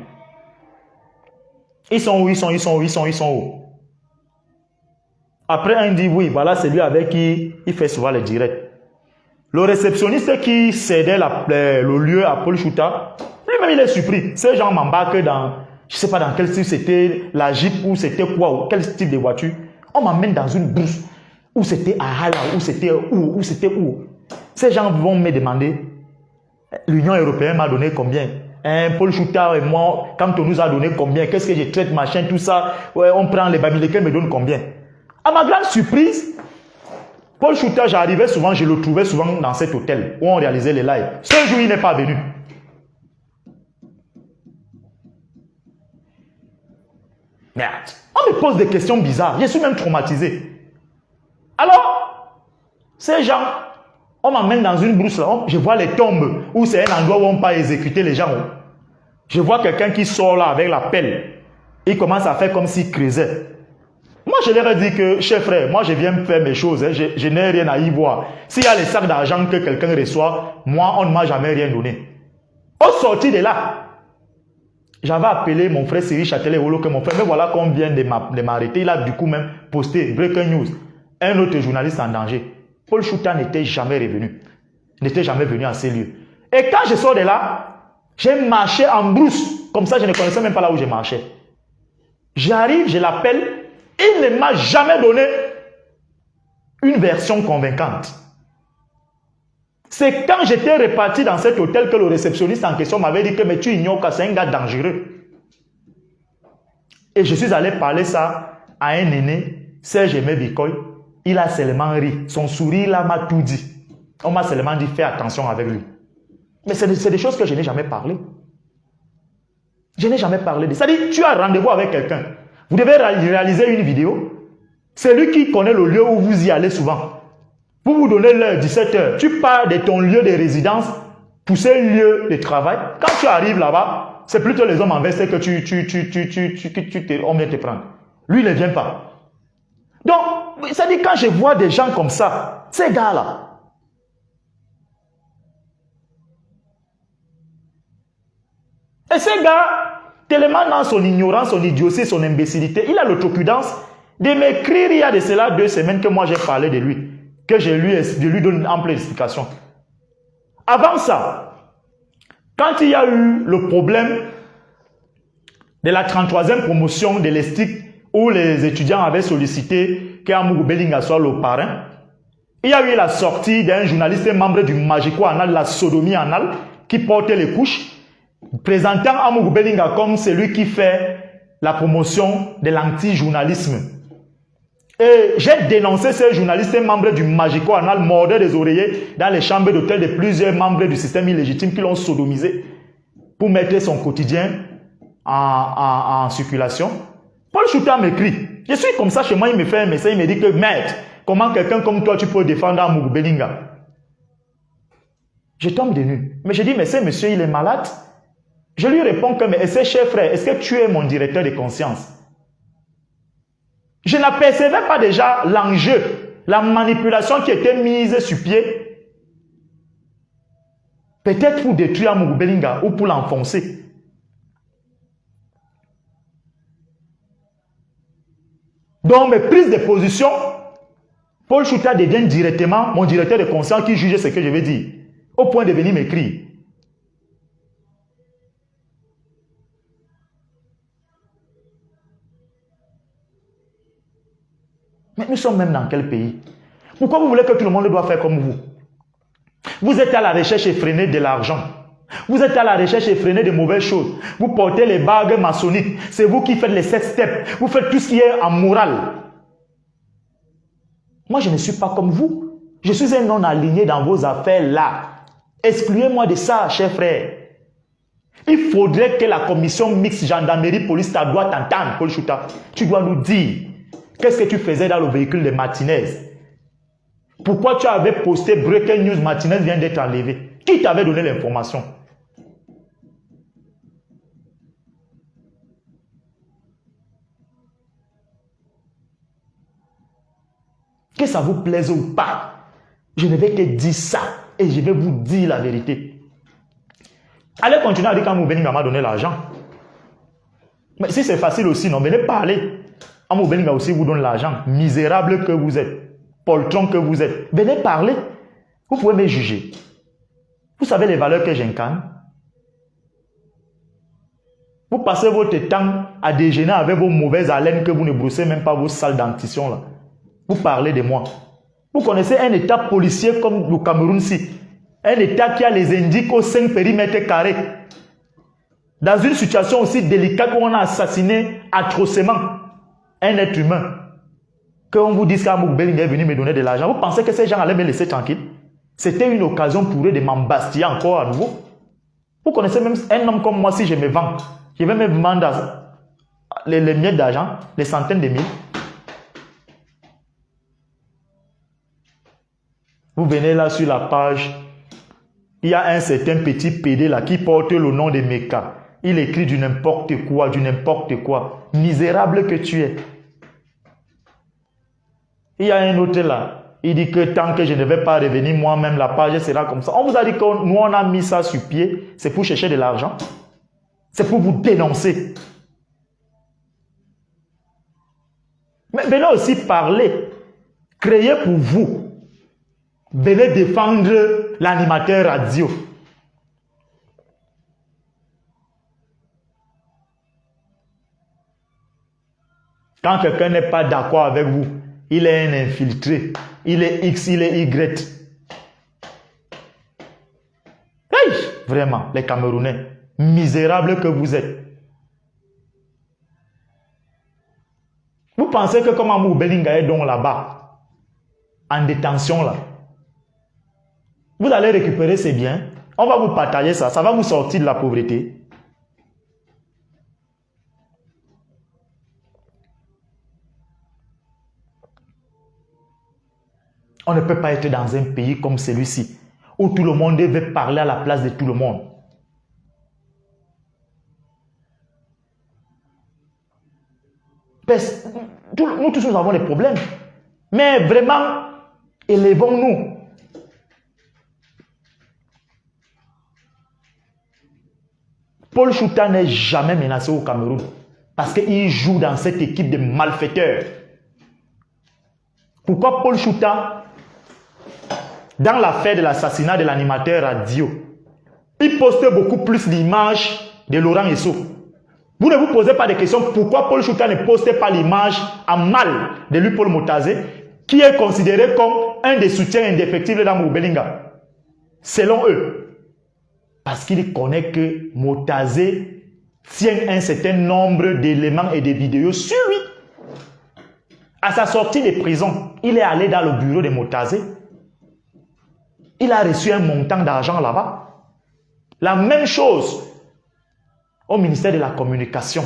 Ils sont où? Après, un dit oui, voilà, c'est lui avec qui il fait souvent les directs. Le réceptionniste qui cédait le lieu à Paul Chouta, lui-même il est surpris. Ces gens m'embarquent dans, je ne sais pas dans quel style c'était, la Jeep ou c'était quoi, ou quel style de voiture. On m'emmène dans une brousse, où c'était à Hala, où c'était où. Ces gens vont me demander, l'Union européenne m'a donné combien? Paul Chouta et moi, quand on nous a donné combien? Qu'est-ce que je traite, machin, tout ça? Ouais, on prend les Bamilekens, me donne combien? À ma grande surprise, Paul Chouta, j'arrivais souvent, je le trouvais souvent dans cet hôtel où on réalisait les lives. Ce jour, il n'est pas venu. Merde. On me pose des questions bizarres. Je suis même traumatisé. Alors, ces gens, on m'emmène dans une brousse là. Je vois les tombes où c'est un endroit où on peut exécuter les gens. Je vois quelqu'un qui sort là avec la pelle. Il commence à faire comme s'il creusait. Moi, je leur ai dit que, cher frère, moi, je viens faire mes choses. Hein, je n'ai rien à y voir. S'il y a les sacs d'argent que quelqu'un reçoit, moi, on ne m'a jamais rien donné. Au sorti de là, j'avais appelé mon frère Cyril Châtelet-Wolo, que mon frère, mais voilà qu'on vient de m'arrêter. Il a du coup même posté Breaking News. Un autre journaliste en danger. Paul Chouta n'était jamais revenu. N'était jamais venu à ces lieux. Et quand je sors de là, j'ai marché en brousse. Comme ça, je ne connaissais même pas là où je marchais. J'arrive, je l'appelle. Il ne m'a jamais donné une version convaincante. C'est quand j'étais reparti dans cet hôtel que le réceptionniste en question m'avait dit que mais tu ignores que c'est un gars dangereux. Et je suis allé parler ça à un aîné, Serge Aimé Bikoy. Il a seulement ri. Son sourire là m'a tout dit. On m'a seulement dit fais attention avec lui. Mais c'est des choses que je n'ai jamais parlé. Je n'ai jamais parlé de ça. C'est-à-dire, tu as rendez-vous avec quelqu'un. Vous devez réaliser une vidéo. C'est lui qui connaît le lieu où vous y allez souvent. Vous vous donnez l'heure, 17h. Tu pars de ton lieu de résidence pour ce lieu de travail. Quand tu arrives là-bas, c'est plutôt les hommes en veste que on vient te prendre. Lui, il ne vient pas. Donc, ça dit quand je vois des gens comme ça, ces gars-là, et ces gars, tellement dans son ignorance, son idiotie, son imbécilité, il a l'outrecuidance de m'écrire il y a de cela 2 semaines que moi j'ai parlé de lui, que je lui donne une ample explication. Avant ça, quand il y a eu le problème de la 33e promotion de l'ESTIC, où les étudiants avaient sollicité qu'Amougou Belinga soit le parrain, il y a eu la sortie d'un journaliste membre du Magico Anal, la sodomie anal, qui portait les couches, présentant Amougou Belinga comme celui qui fait la promotion de l'anti-journalisme. Et j'ai dénoncé ce journaliste membre du Magico Anal, mordeur des oreillers dans les chambres d'hôtel de plusieurs membres du système illégitime qui l'ont sodomisé pour mettre son quotidien en circulation. Paul Chouta m'écrit. Je suis comme ça chez moi, il me fait un message, il me dit que maître, comment quelqu'un comme toi tu peux défendre Amougou Belinga? Je tombe de nu. Mais je dis, mais ce monsieur, il est malade. Je lui réponds que, mais c'est cher frère, est-ce que tu es mon directeur de conscience? Je n'apercevais pas déjà l'enjeu, la manipulation qui était mise sur pied. Peut-être pour détruire Amougou Belinga ou pour l'enfoncer. Donc mes prises de position, Paul Chouta devient directement mon directeur de conscience qui juge ce que je vais dire, au point de venir m'écrire. Mais nous sommes même dans quel pays? Pourquoi vous voulez que tout le monde doit faire comme vous? Vous êtes à la recherche effrénée de l'argent. Vous êtes à la recherche effrénée de mauvaises choses. Vous portez les bagues maçonniques. C'est vous qui faites les sex steps. Vous faites tout ce qui est en morale. Moi, je ne suis pas comme vous. Je suis un non aligné dans vos affaires là. Excluez-moi de ça, chers frères. Il faudrait que la commission mixte gendarmerie-police doit t'entendre, Paul Chouta. Tu dois nous dire qu'est-ce que tu faisais dans le véhicule de Martinez. Pourquoi tu avais posté Breaking News, Martinez vient d'être enlevé? Qui t'avait donné l'information? Que ça vous plaise ou pas, je ne vais que dire ça et je vais vous dire la vérité. Allez continuer à dire qu'Amougou Belinga m'a donné l'argent. Mais si c'est facile aussi, non, venez parler. Amougou Belinga aussi vous donne l'argent. Misérable que vous êtes, poltron que vous êtes. Venez parler. Vous pouvez me juger. Vous savez les valeurs que j'incarne. Vous passez votre temps à déjeuner avec vos mauvaises haleines que vous ne brossez même pas vos sales dentitions là. Vous parlez de moi. Vous connaissez un état policier comme le Cameroun-ci. Un état qui a les indices aux 5 périmètres carrés. Dans une situation aussi délicate où on a assassiné atrocement un être humain. Qu'on vous dise qu'Amougou Belinga est venu me donner de l'argent. Vous pensez que ces gens allaient me laisser tranquille? C'était une occasion pour eux de m'embastiller encore à nouveau. Vous connaissez même un homme comme moi, si je me vends, je vais me vendre les miettes d'argent, les centaines de mille. Vous venez là sur la page, il y a un certain petit PD là qui porte le nom de Meka. Il écrit du n'importe quoi, du n'importe quoi. Misérable que tu es. Il y a un autre là, il dit que tant que je ne vais pas revenir moi-même, la page sera comme ça. On vous a dit que nous on a mis ça sur pied, c'est pour chercher de l'argent. C'est pour vous dénoncer. Mais venez aussi parler, créer pour vous. Venez défendre l'animateur radio. Quand quelqu'un n'est pas d'accord avec vous, il est un infiltré. Il est X, il est Y. Hey, vraiment, les Camerounais, misérables que vous êtes. Vous pensez que comme Amougou Belinga est donc là-bas, en détention là, Vous allez récupérer ces biens. On va vous partager ça. Ça va vous sortir de la pauvreté. On ne peut pas être dans un pays comme celui-ci, où tout le monde veut parler à la place de tout le monde. Nous tous, nous avons des problèmes. Mais vraiment, élevons-nous. Paul Chouta n'est jamais menacé au Cameroun parce qu'il joue dans cette équipe de malfaiteurs. Pourquoi Paul Chouta, dans l'affaire de l'assassinat de l'animateur radio, il postait beaucoup plus l'image de Laurent Esso? Vous ne vous posez pas de questions pourquoi Paul Chouta ne postait pas l'image en mal de lui, Paul Motazé, qui est considéré comme un des soutiens indéfectibles d'Amour Belinga, selon eux. Parce qu'il connaît que Motazé tient un certain nombre d'éléments et de vidéos sur lui. À sa sortie de prison, il est allé dans le bureau de Motazé. Il a reçu un montant d'argent là-bas. La même chose au ministère de la Communication.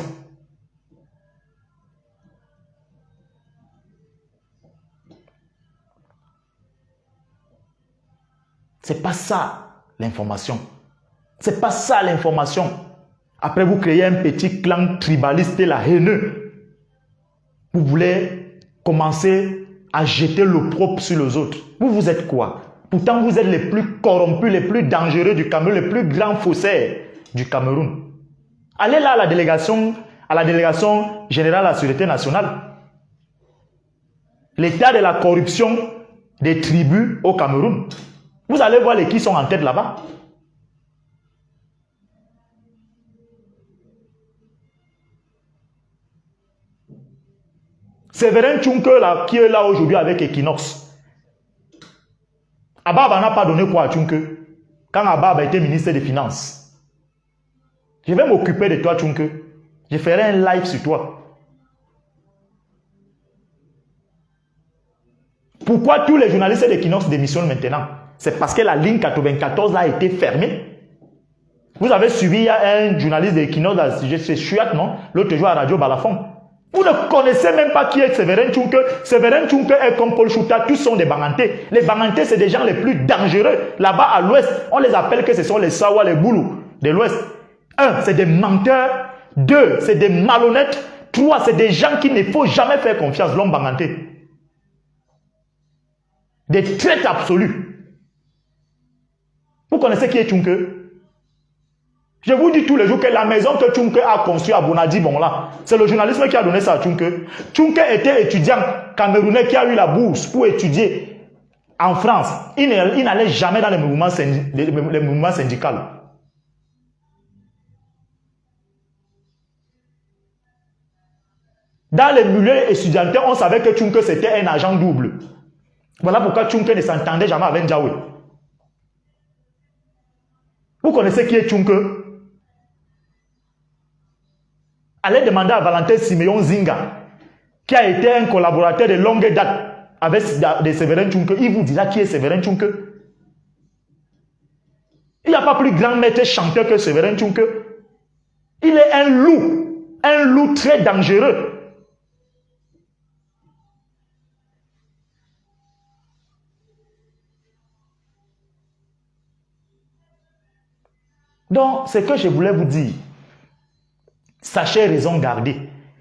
C'est pas ça l'information. C'est pas ça l'information. Après, vous créez un petit clan tribaliste et la haineux. Vous voulez commencer à jeter l'opprobre sur les autres. Vous êtes quoi? Pourtant, vous êtes les plus corrompus, les plus dangereux du Cameroun, les plus grands faussaires du Cameroun. Allez là à la délégation générale de la Sûreté nationale. L'état de la corruption des tribus au Cameroun. Vous allez voir les qui sont en tête là-bas. Séverin Tchunke, là, qui est là aujourd'hui avec Equinox. Ababa n'a pas donné quoi à Tchunke quand Ababa était ministre des Finances. Je vais m'occuper de toi, Tchunke. Je ferai un live sur toi. Pourquoi tous les journalistes d'Equinox démissionnent maintenant? C'est parce que la ligne 94 là a été fermée. Vous avez suivi, il y a un journaliste d'Equinox, c'est Chouat, non? L'autre jour à Radio Balafon. Vous ne connaissez même pas qui est Séverin Tchunke. Séverin Tchunke est comme Paul Chouta, tous sont des Bangantés. Les Bangantés, c'est des gens les plus dangereux. Là-bas à l'ouest, on les appelle que ce sont les Sawa, les Boulous de l'ouest. 1, c'est des menteurs. 2, c'est des malhonnêtes. 3, c'est des gens qu'il ne faut jamais faire confiance, l'homme Banganté. Des traîtres absolus. Vous connaissez qui est Tchunke? Je vous dis tous les jours que la maison que Tchunke a construite à Bonadi, bon là, c'est le journalisme qui a donné ça à Tchunke. Tchunke était étudiant camerounais qui a eu la bourse pour étudier en France. Il n'allait jamais dans les mouvements syndicaux. Dans les milieux étudiantins, on savait que Tchunke c'était un agent double. Voilà pourquoi Tchunke ne s'entendait jamais avec Ndiaye. Vous connaissez qui est Tchunke? Allez demander à Valentin Siméon Zinga, qui a été un collaborateur de longue date avec de Séverin Tchunke. Il vous dira qui est Séverin Tchunke. Il n'y a pas plus grand maître chanteur que Séverin Tchunke. Il est un loup très dangereux. Donc, c'est que je voulais vous dire. Sachez raison garder.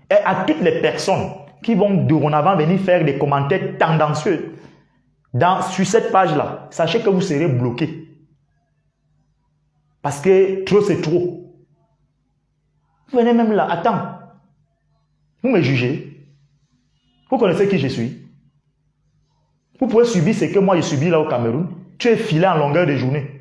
Et à toutes les personnes qui vont dorénavant venir faire des commentaires tendancieux sur cette page-là, sachez que vous serez bloqués. Parce que trop, c'est trop. Vous venez même là, attends. Vous me jugez. Vous connaissez qui je suis. Vous pouvez subir ce que moi j'ai subi là au Cameroun. Tu es filé en longueur de journée.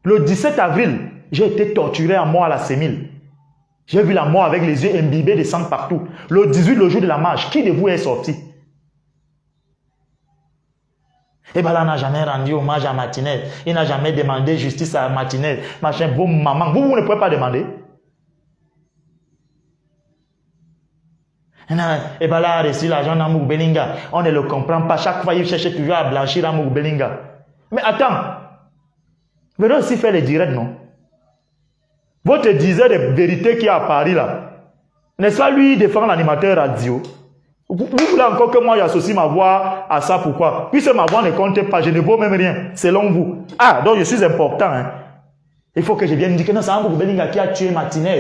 Le 17 avril, j'ai été torturé à mort à la Sémile. J'ai vu la mort avec les yeux imbibés de sang partout. Le 18, le jour de la marche, qui de vous est sorti? Et bien là, on n'a jamais rendu hommage à Martinez. Il n'a jamais demandé justice à Martinez. Machin, bon maman. Vous ne pouvez pas demander. Et bien là, reçu l'argent dans Mougbelinga. On ne le comprend pas. Chaque fois, il cherche toujours à blanchir dans Mougbelinga. Mais attends. Venez aussi faire les directs, non? Votre disait de vérité qui est à Paris, là. N'est-ce pas lui défend l'animateur radio? Vous voulez encore que moi j'associe ma voix à ça, pourquoi? Puisque ma voix ne compte pas, je ne vaux même rien, selon vous. Ah, donc je suis important, hein. Il faut que je vienne dire que non, c'est Amougou Belinga qui a tué Martinez.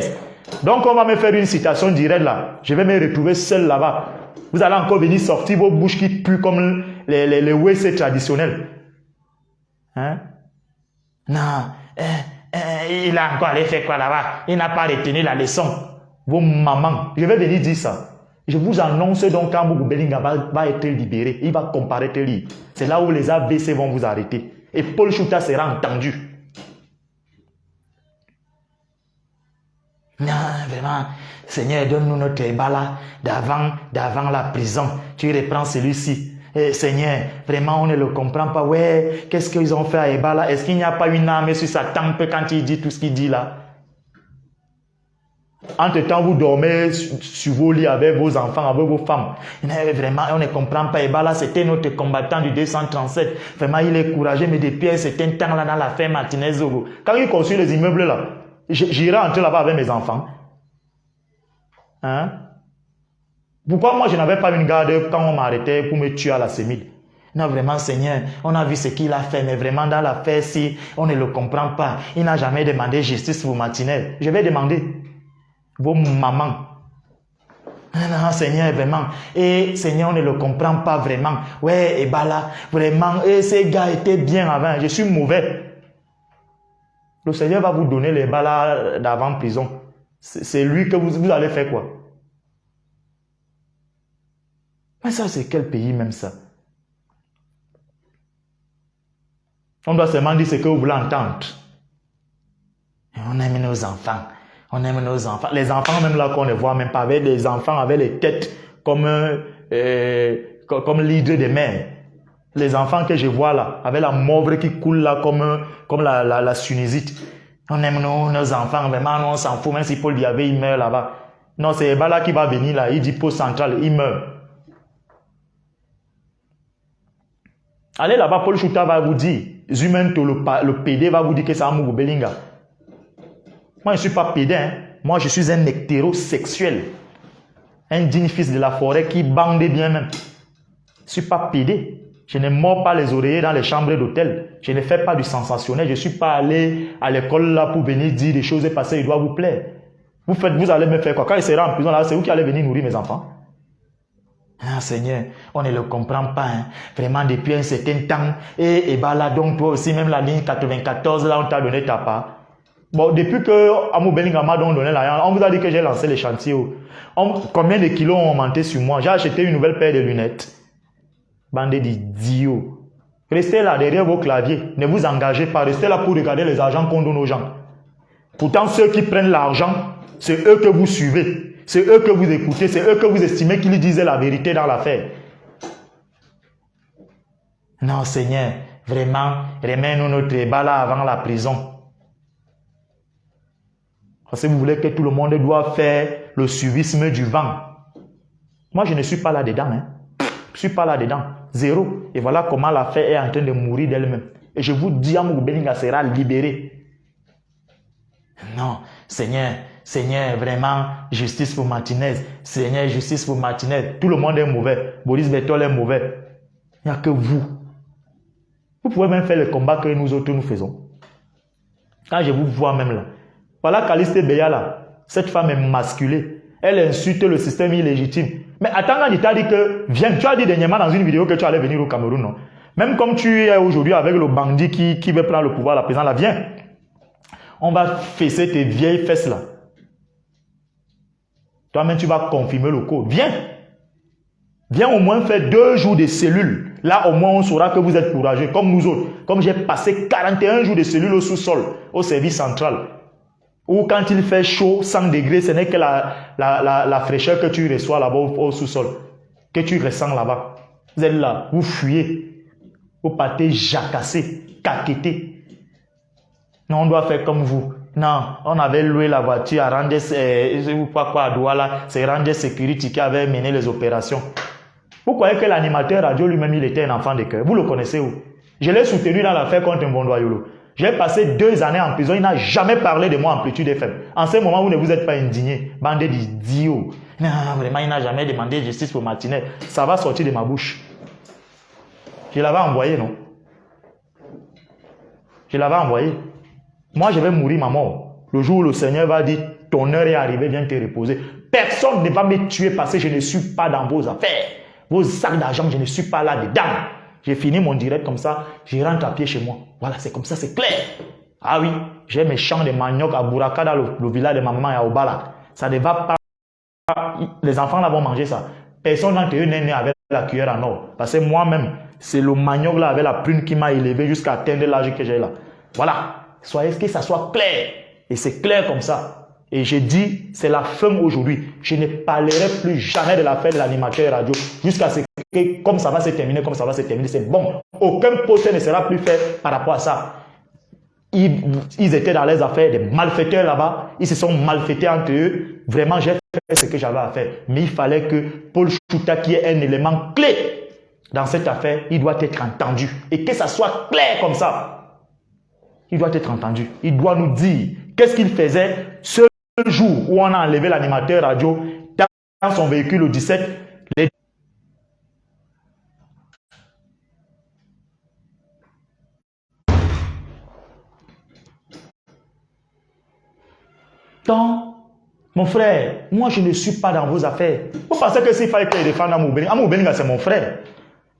Donc on va me faire une citation directe là. Je vais me retrouver seul là-bas. Vous allez encore venir sortir vos bouches qui puent comme les WC traditionnels. Hein? Non, il a encore allé faire quoi là-bas? Il n'a pas retenu la leçon. Vos mamans, je vais venir dire ça. Je vous annonce donc qu'Amougou Belinga va être libéré. Il va comparaître libre. C'est là où les ABC vont vous arrêter. Et Paul Chouta sera entendu. Non, vraiment, Seigneur, donne-nous notre Ebola d'avant la prison. Tu reprends celui-ci. Seigneur, vraiment, on ne le comprend pas. Ouais, qu'est-ce qu'ils ont fait à Ebola? Est-ce qu'il n'y a pas une arme sur sa tempe quand il dit tout ce qu'il dit là? Entre-temps, vous dormez sur vos lits avec vos enfants, avec vos femmes. Mais vraiment, on ne comprend pas. Ebola, c'était notre combattant du 237. Vraiment, il est courageux, mais depuis un certain temps là dans la ferme Martinez-Zogo. Quand il construit les immeubles là, j'irai entrer là-bas avec mes enfants. Hein? Pourquoi moi je n'avais pas une garde quand on m'arrêtait pour me tuer à la sémile? Non, vraiment, Seigneur, on a vu ce qu'il a fait, mais vraiment dans l'affaire, si on ne le comprend pas, il n'a jamais demandé justice pour Martinez. Je vais demander. Vos mamans. Non, Seigneur, vraiment. Et Seigneur, on ne le comprend pas vraiment. Ouais, et bah là, vraiment, et ces gars étaient bien avant. Je suis mauvais. Le Seigneur va vous donner les balles d'avant prison. C'est lui que vous allez faire quoi? Mais ça, c'est quel pays même ça? On doit seulement dire ce que vous voulez entendre. Et on aime nos enfants. On aime nos enfants. Les enfants même là qu'on ne voit même pas, avec des enfants avec les têtes comme l'hydre de mer. Les enfants que je vois là, avec la mauvre qui coule là comme la sinusite. On aime nos enfants, vraiment, on s'en fout, même si Paul Diabé il meurt là-bas. Non, c'est Ebola qui va venir là, il dit poste central, il meurt. Allez là-bas, Paul Chouta va vous dire, Zumento, le PD va vous dire que c'est Amougou Belinga. Moi, je ne suis pas pédé, hein. Moi, je suis un hétérosexuel. Un digne fils de la forêt qui bande bien même. Je ne suis pas pédé. Je ne mords pas les oreillers dans les chambres d'hôtel. Je ne fais pas du sensationnel. Je ne suis pas allé à l'école là pour venir dire des choses et passer, il doit vous plaire. Vous allez me faire quoi? Quand il sera en prison là, c'est vous qui allez venir nourrir mes enfants. Ah, Seigneur, on ne le comprend pas, hein. Vraiment, depuis un certain temps. Et bah là, donc, toi aussi, même la ligne 94, là, on t'a donné ta part. Bon, depuis que Amougou Belinga m'a donné l'argent, on vous a dit que j'ai lancé les chantiers. Combien de kilos ont augmenté sur moi? J'ai acheté une nouvelle paire de lunettes. Bande d'idiots. Restez là derrière vos claviers. Ne vous engagez pas. Restez là pour regarder les argents qu'on donne aux gens. Pourtant, ceux qui prennent l'argent, c'est eux que vous suivez. C'est eux que vous écoutez. C'est eux que vous estimez qu'ils disaient la vérité dans l'affaire. Non, Seigneur, vraiment, remets-nous notre Ebola avant la prison. Parce que vous voulez que tout le monde doit faire le suivisme du vent. Moi, je ne suis pas là-dedans. Hein. Je ne suis pas là-dedans. Zéro. Et voilà comment l'affaire est en train de mourir d'elle-même. Et je vous dis, Amougou Belinga sera libéré. Non, Seigneur, vraiment, justice pour Martinez. Seigneur, justice pour Martinez. Tout le monde est mauvais. Boris Bertol est mauvais. Il n'y a que vous. Vous pouvez même faire le combat que nous autres nous faisons. Quand je vous vois même là. Voilà Caliste Beya là, cette femme est masculée. Elle insulte le système illégitime. Mais attends, quand il t'a dit que, viens, tu as dit dernièrement dans une vidéo que tu allais venir au Cameroun, non? Même comme tu es aujourd'hui avec le bandit qui veut prendre le pouvoir à la présent, là, viens. On va fesser tes vieilles fesses là. Toi-même, tu vas confirmer le code. Viens. Viens au moins faire 2 jours de cellules. Là, au moins, on saura que vous êtes courageux, comme nous autres. Comme j'ai passé 41 jours de cellules au sous-sol, au service central. Ou quand il fait chaud, 100 degrés, ce n'est que la fraîcheur que tu reçois là-bas au sous-sol, que tu ressens là-bas. Vous êtes là, vous fuyez, vous partez jacasser, caqueter. Non, on doit faire comme vous. Non, on avait loué la voiture à Rangers, à Douala, c'est Rangers Security qui avait mené les opérations. Vous croyez que l'animateur radio lui-même, il était un enfant de cœur? Vous le connaissez où? Je l'ai soutenu dans l'affaire contre Mbondoyolo. J'ai passé 2 années en prison, il n'a jamais parlé de moi en Amplitude FM. En ce moment, vous ne vous êtes pas indigné, bande d'idiots. Non, vraiment, il n'a jamais demandé justice pour Martinez. Ça va sortir de ma bouche. Je l'avais envoyé, non? Je l'avais envoyé. Moi, je vais mourir ma mort. Le jour où le Seigneur va dire, ton heure est arrivée, viens te reposer. Personne ne va me tuer parce que je ne suis pas dans vos affaires. Vos sacs d'argent, je ne suis pas là-dedans. J'ai fini mon direct comme ça, je rentre à pied chez moi. Voilà, c'est comme ça, c'est clair. Ah oui, j'ai mes champs de manioc à Bouraka dans le village de ma maman et à Obala. Ça ne va pas. Les enfants là vont manger ça. Personne d'entre eux n'est né avec la cuillère en or. Parce que moi-même, c'est le manioc là avec la prune qui m'a élevé jusqu'à atteindre l'âge que j'ai là. Voilà. Soyez que ça soit clair. Et c'est clair comme ça. Et j'ai dit, c'est la fin aujourd'hui. Je ne parlerai plus jamais de l'affaire de l'animateur radio jusqu'à ce que, comme ça va se terminer, c'est bon. Aucun procès ne sera plus fait par rapport à ça. Ils étaient dans les affaires des malfaiteurs là-bas. Ils se sont malfaités entre eux. Vraiment, j'ai fait ce que j'avais à faire. Mais il fallait que Paul Chouta, qui est un élément clé dans cette affaire, il doit être entendu. Et que ça soit clair comme ça. Il doit être entendu. Il doit nous dire qu'est-ce qu'il faisait ce jour où on a enlevé l'animateur radio dans son véhicule au 17. Donc, mon frère, moi je ne suis pas dans vos affaires. Vous pensez que s'il fallait que je défende Amou Beninga, c'est mon frère.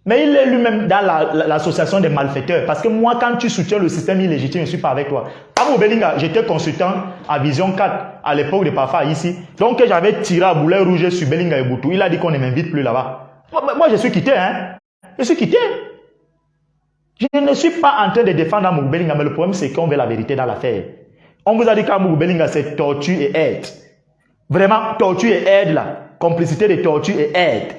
Mais il est lui-même dans l'association des malfaiteurs. Parce que moi, quand tu soutiens le système illégitime, je ne suis pas avec toi. Amou Beninga, j'étais consultant à Vision 4 à l'époque de Pafa ici. Donc, j'avais tiré à boulet rouge sur Belinga et Boutou. Il a dit qu'on ne m'invite plus là-bas. Moi, je suis quitté, hein. Je suis quitté. Je ne suis pas en train de défendre Amou Beninga, mais le problème, c'est qu'on veut la vérité dans l'affaire. On vous a dit qu'Amou Beninga, c'est torture et aide. Vraiment, torture et aide, là. Complicité de torture et aide.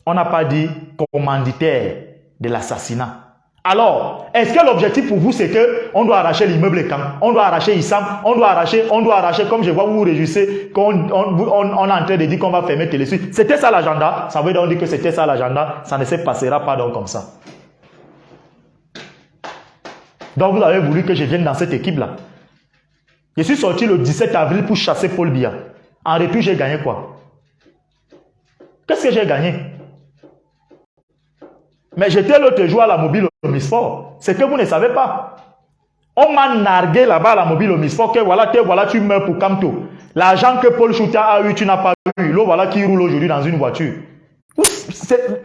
On n'a pas dit commanditaire de l'assassinat. Alors, est-ce que l'objectif pour vous, c'est qu'on doit arracher l'immeuble quand? On doit arracher Issam, on doit arracher, comme je vois vous vous réjouissez, qu'on est en train de dire qu'on va fermer Télésuite. C'était ça l'agenda? Ça veut donc dire que c'était ça l'agenda? Ça ne se passera pas donc comme ça. Donc vous avez voulu que je vienne dans cette équipe-là. Je suis sorti le 17 avril pour chasser Paul Biya. En retour, j'ai gagné quoi? Qu'est-ce que j'ai gagné? Mais j'étais l'autre jour à la mobile au Misfort. C'est que vous ne savez pas. On m'a nargué là-bas à la mobile au Misfort que voilà, tu meurs pour Kamto. L'argent que Paul Chouta a eu, tu n'as pas eu. L'eau, voilà qui roule aujourd'hui dans une voiture.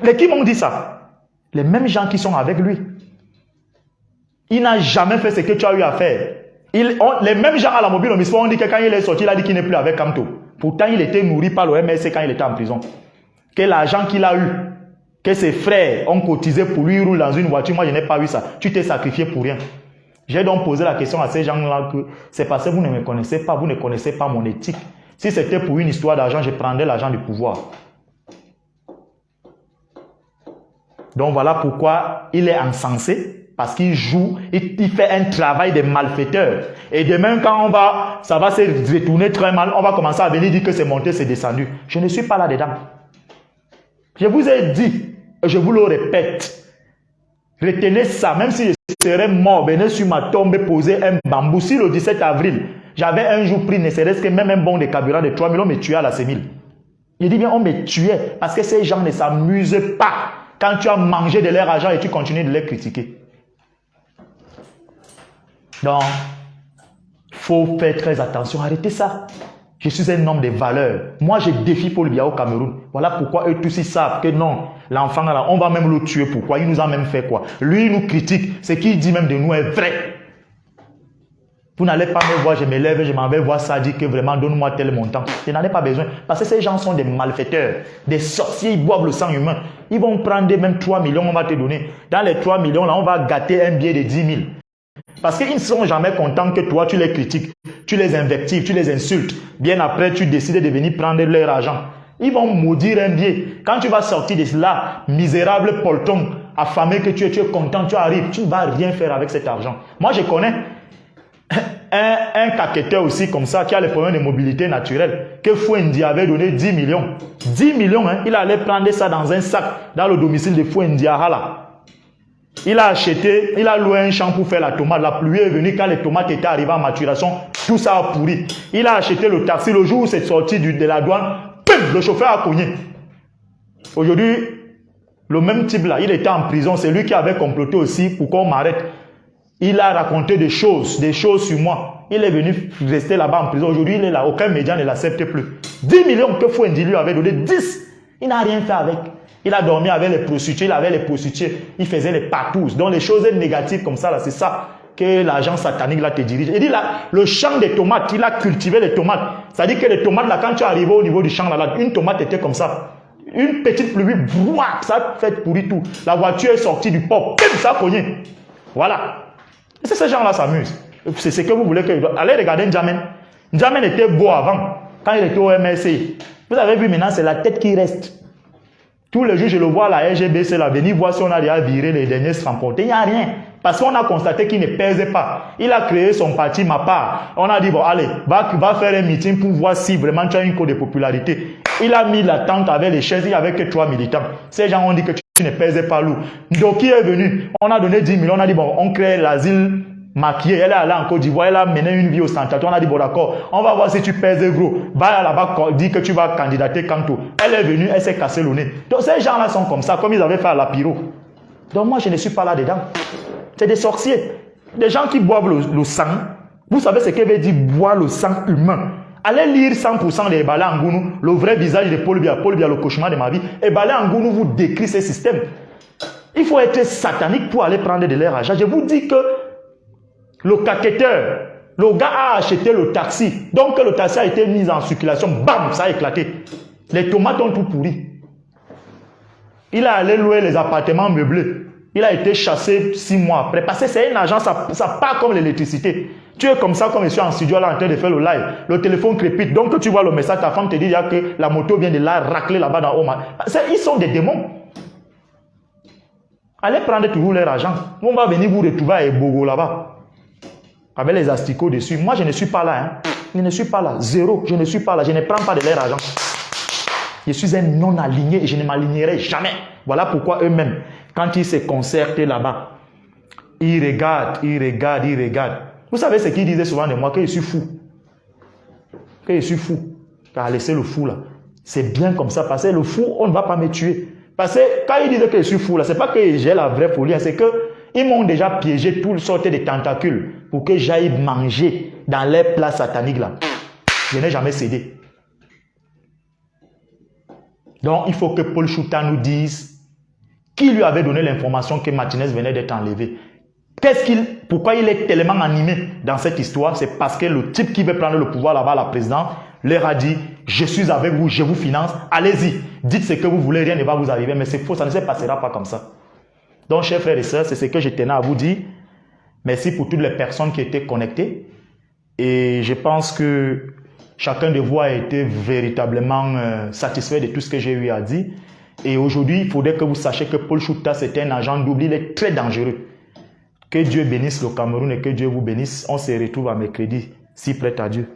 L'équipe m'ont dit ça. Les mêmes gens qui sont avec lui. Il n'a jamais fait ce que tu as eu à faire. Les mêmes gens à la mobile au Misfort ont dit que quand il est sorti, il a dit qu'il n'est plus avec Kamto. Pourtant, il était nourri par l'OMS quand il était en prison. Que l'argent qu'il a eu, que ses frères ont cotisé pour lui, il roule dans une voiture. Moi, je n'ai pas eu ça. Tu t'es sacrifié pour rien. J'ai donc posé la question à ces gens-là que c'est parce que vous ne me connaissez pas, vous ne connaissez pas mon éthique. Si c'était pour une histoire d'argent, je prendrais l'argent du pouvoir. Donc voilà pourquoi il est encensé, parce qu'il joue, il fait un travail de malfaiteur. Et demain, quand ça va se retourner très mal, on va commencer à venir dire que c'est monté, c'est descendu. Je ne suis pas là-dedans. Je vous ai dit, je vous le répète, retenez ça, même si je serais mort, venez sur ma tombe et poser un bambou. Si le 17 avril, j'avais un jour pris, ne serait-ce que même un bon de carburant de 3 000, on me tuait à la sémile. Je dis bien, on me tuait, parce que ces gens ne s'amusent pas quand tu as mangé de leur argent et tu continues de les critiquer. Donc, il faut faire très attention, arrêtez ça. Je suis un homme de valeur. Moi, je défie Paul Biya au Cameroun. Voilà pourquoi eux tous ils savent que non, l'enfant là, on va même le tuer. Pourquoi? Il nous a même fait quoi? Lui, il nous critique. Ce qu'il dit même de nous est vrai. Vous n'allez pas me voir, je me lève, je m'en vais voir ça, dire que vraiment, donne-moi tel montant. Je n'en ai pas besoin. Parce que ces gens sont des malfaiteurs, des sorciers, ils boivent le sang humain. Ils vont prendre même 3 millions, on va te donner. Dans les 3 millions, là, on va gâter un billet de 10 000. Parce qu'ils ne seront jamais contents que toi, tu les critiques, tu les invectives, tu les insultes. Bien après, tu décides de venir prendre leur argent. Ils vont maudire un billet. Quand tu vas sortir de là, misérable polton, affamé que tu es content, tu arrives, tu ne vas rien faire avec cet argent. Moi, je connais. un caqueteur aussi comme ça, qui a les problèmes de mobilité naturelle, que Fouendi avait donné 10 millions. 10 millions, hein, il allait prendre ça dans un sac, dans le domicile de Fouendi à Hala. Il a acheté, il a loué un champ pour faire la tomate. La pluie est venue quand les tomates étaient arrivées en maturation. Tout ça a pourri. Il a acheté le taxi le jour où c'est sorti de la douane. Pum, le chauffeur a cogné. Aujourd'hui, le même type là, il était en prison. C'est lui qui avait comploté aussi pour qu'on m'arrête. Il a raconté des choses sur moi. Il est venu rester là-bas en prison. Aujourd'hui, il est là. Aucun média ne l'accepte plus. 10 millions que Fouendi lui avait donné. 10. Il n'a rien fait avec. Il a dormi avec les prostituées, il avait les prostituées, il faisait les patous. Donc les choses négatives comme ça, là, c'est ça que l'agent satanique là te dirige. Il dit là, le champ des tomates, il a cultivé les tomates. Ça dit que les tomates là, quand tu es arrivé au niveau du champ là, une tomate était comme ça. Une petite pluie, brouah, ça fait pourrir tout. La voiture est sortie du port, ça a cogné. Voilà. Et c'est ces gens-là s'amusent. C'est ce que vous voulez que... Allez regarder N'Djamène. N'Djamène était beau avant, quand il était au MSC. Vous avez vu maintenant, c'est la tête qui reste. Tous les jours, je le vois à la RGBC, là, venir voir si on a déjà viré les derniers remportés. Il n'y a rien. Parce qu'on a constaté qu'il ne pesait pas. Il a créé son parti, ma part. On a dit, bon, allez, va faire un meeting pour voir si vraiment tu as une cote de popularité. Il a mis la tente avec les chaises, il n'y avait que 3 militants. Ces gens ont dit que tu ne pesais pas lourd. Donc, qui est venu? On a donné 10 millions, on a dit, bon, on crée l'asile maquillée. Elle est allée en Côte d'Ivoire, elle a mené une vie ostentatoire. On a dit, bon, d'accord, on va voir si tu pèses gros. Va là-bas, dis que tu vas candidater Kanto. Elle est venue, elle s'est cassé le nez. Donc, ces gens-là sont comme ça, comme ils avaient fait à la Pyro. Donc, moi, je ne suis pas là-dedans. C'est des sorciers. Des gens qui boivent le sang. Vous savez ce que veut dire boire le sang humain? Allez lire 100% des Ebale Angoulou, le vrai visage de Paul Biya, le cauchemar de ma vie. Ebale Angoulou vous décrit ces systèmes. Il faut être satanique pour aller prendre de leur argent. Je vous dis que le caqueteur, le gars a acheté le taxi. Donc le taxi a été mis en circulation. Bam, ça a éclaté. Les tomates ont tout pourri. Il a allé louer les appartements meublés. Il a été chassé 6 mois après. Parce que c'est une agence, ça part comme l'électricité. Tu es comme ça, comme je suis en studio là en train de faire le live. Le téléphone crépite. Donc tu vois le message, ta femme te dit que la moto vient de là racler là-bas dans Oma. Ils sont des démons. Allez prendre toujours leur argent. On va venir vous retrouver à Ebogo là-bas. Avec les asticots dessus. Moi, je ne suis pas là. Hein. Je ne suis pas là. Zéro. Je ne suis pas là. Je ne prends pas de leur argent. Je suis un non-aligné et je ne m'alignerai jamais. Voilà pourquoi eux-mêmes, quand ils se concertent là-bas, ils regardent. Vous savez ce qu'ils disaient souvent de moi? Que je suis fou. Que je suis fou. Car laissez le fou là. C'est bien comme ça. Parce que le fou, on ne va pas me tuer. Parce que quand ils disaient que je suis fou là, c'est pas que j'ai la vraie folie. C'est que ils m'ont déjà piégé toutes sortes de tentacules pour que j'aille manger dans les plats sataniques là. Je n'ai jamais cédé. Donc, il faut que Paul Chouta nous dise qui lui avait donné l'information que Martinez venait d'être enlevé. Pourquoi il est tellement animé dans cette histoire? C'est parce que le type qui veut prendre le pouvoir là-bas, la présidente, leur a dit, je suis avec vous, je vous finance, allez-y, dites ce que vous voulez, rien ne va vous arriver. Mais c'est faux, ça ne se passera pas comme ça. Donc, chers frères et sœurs, c'est ce que je tenais à vous dire. Merci pour toutes les personnes qui étaient connectées. Et je pense que chacun de vous a été véritablement satisfait de tout ce que j'ai eu à dire. Et aujourd'hui, il faudrait que vous sachiez que Paul Chouta, c'est un agent double. Il est très dangereux. Que Dieu bénisse le Cameroun et que Dieu vous bénisse. On se retrouve à mercredi, si prête à Dieu.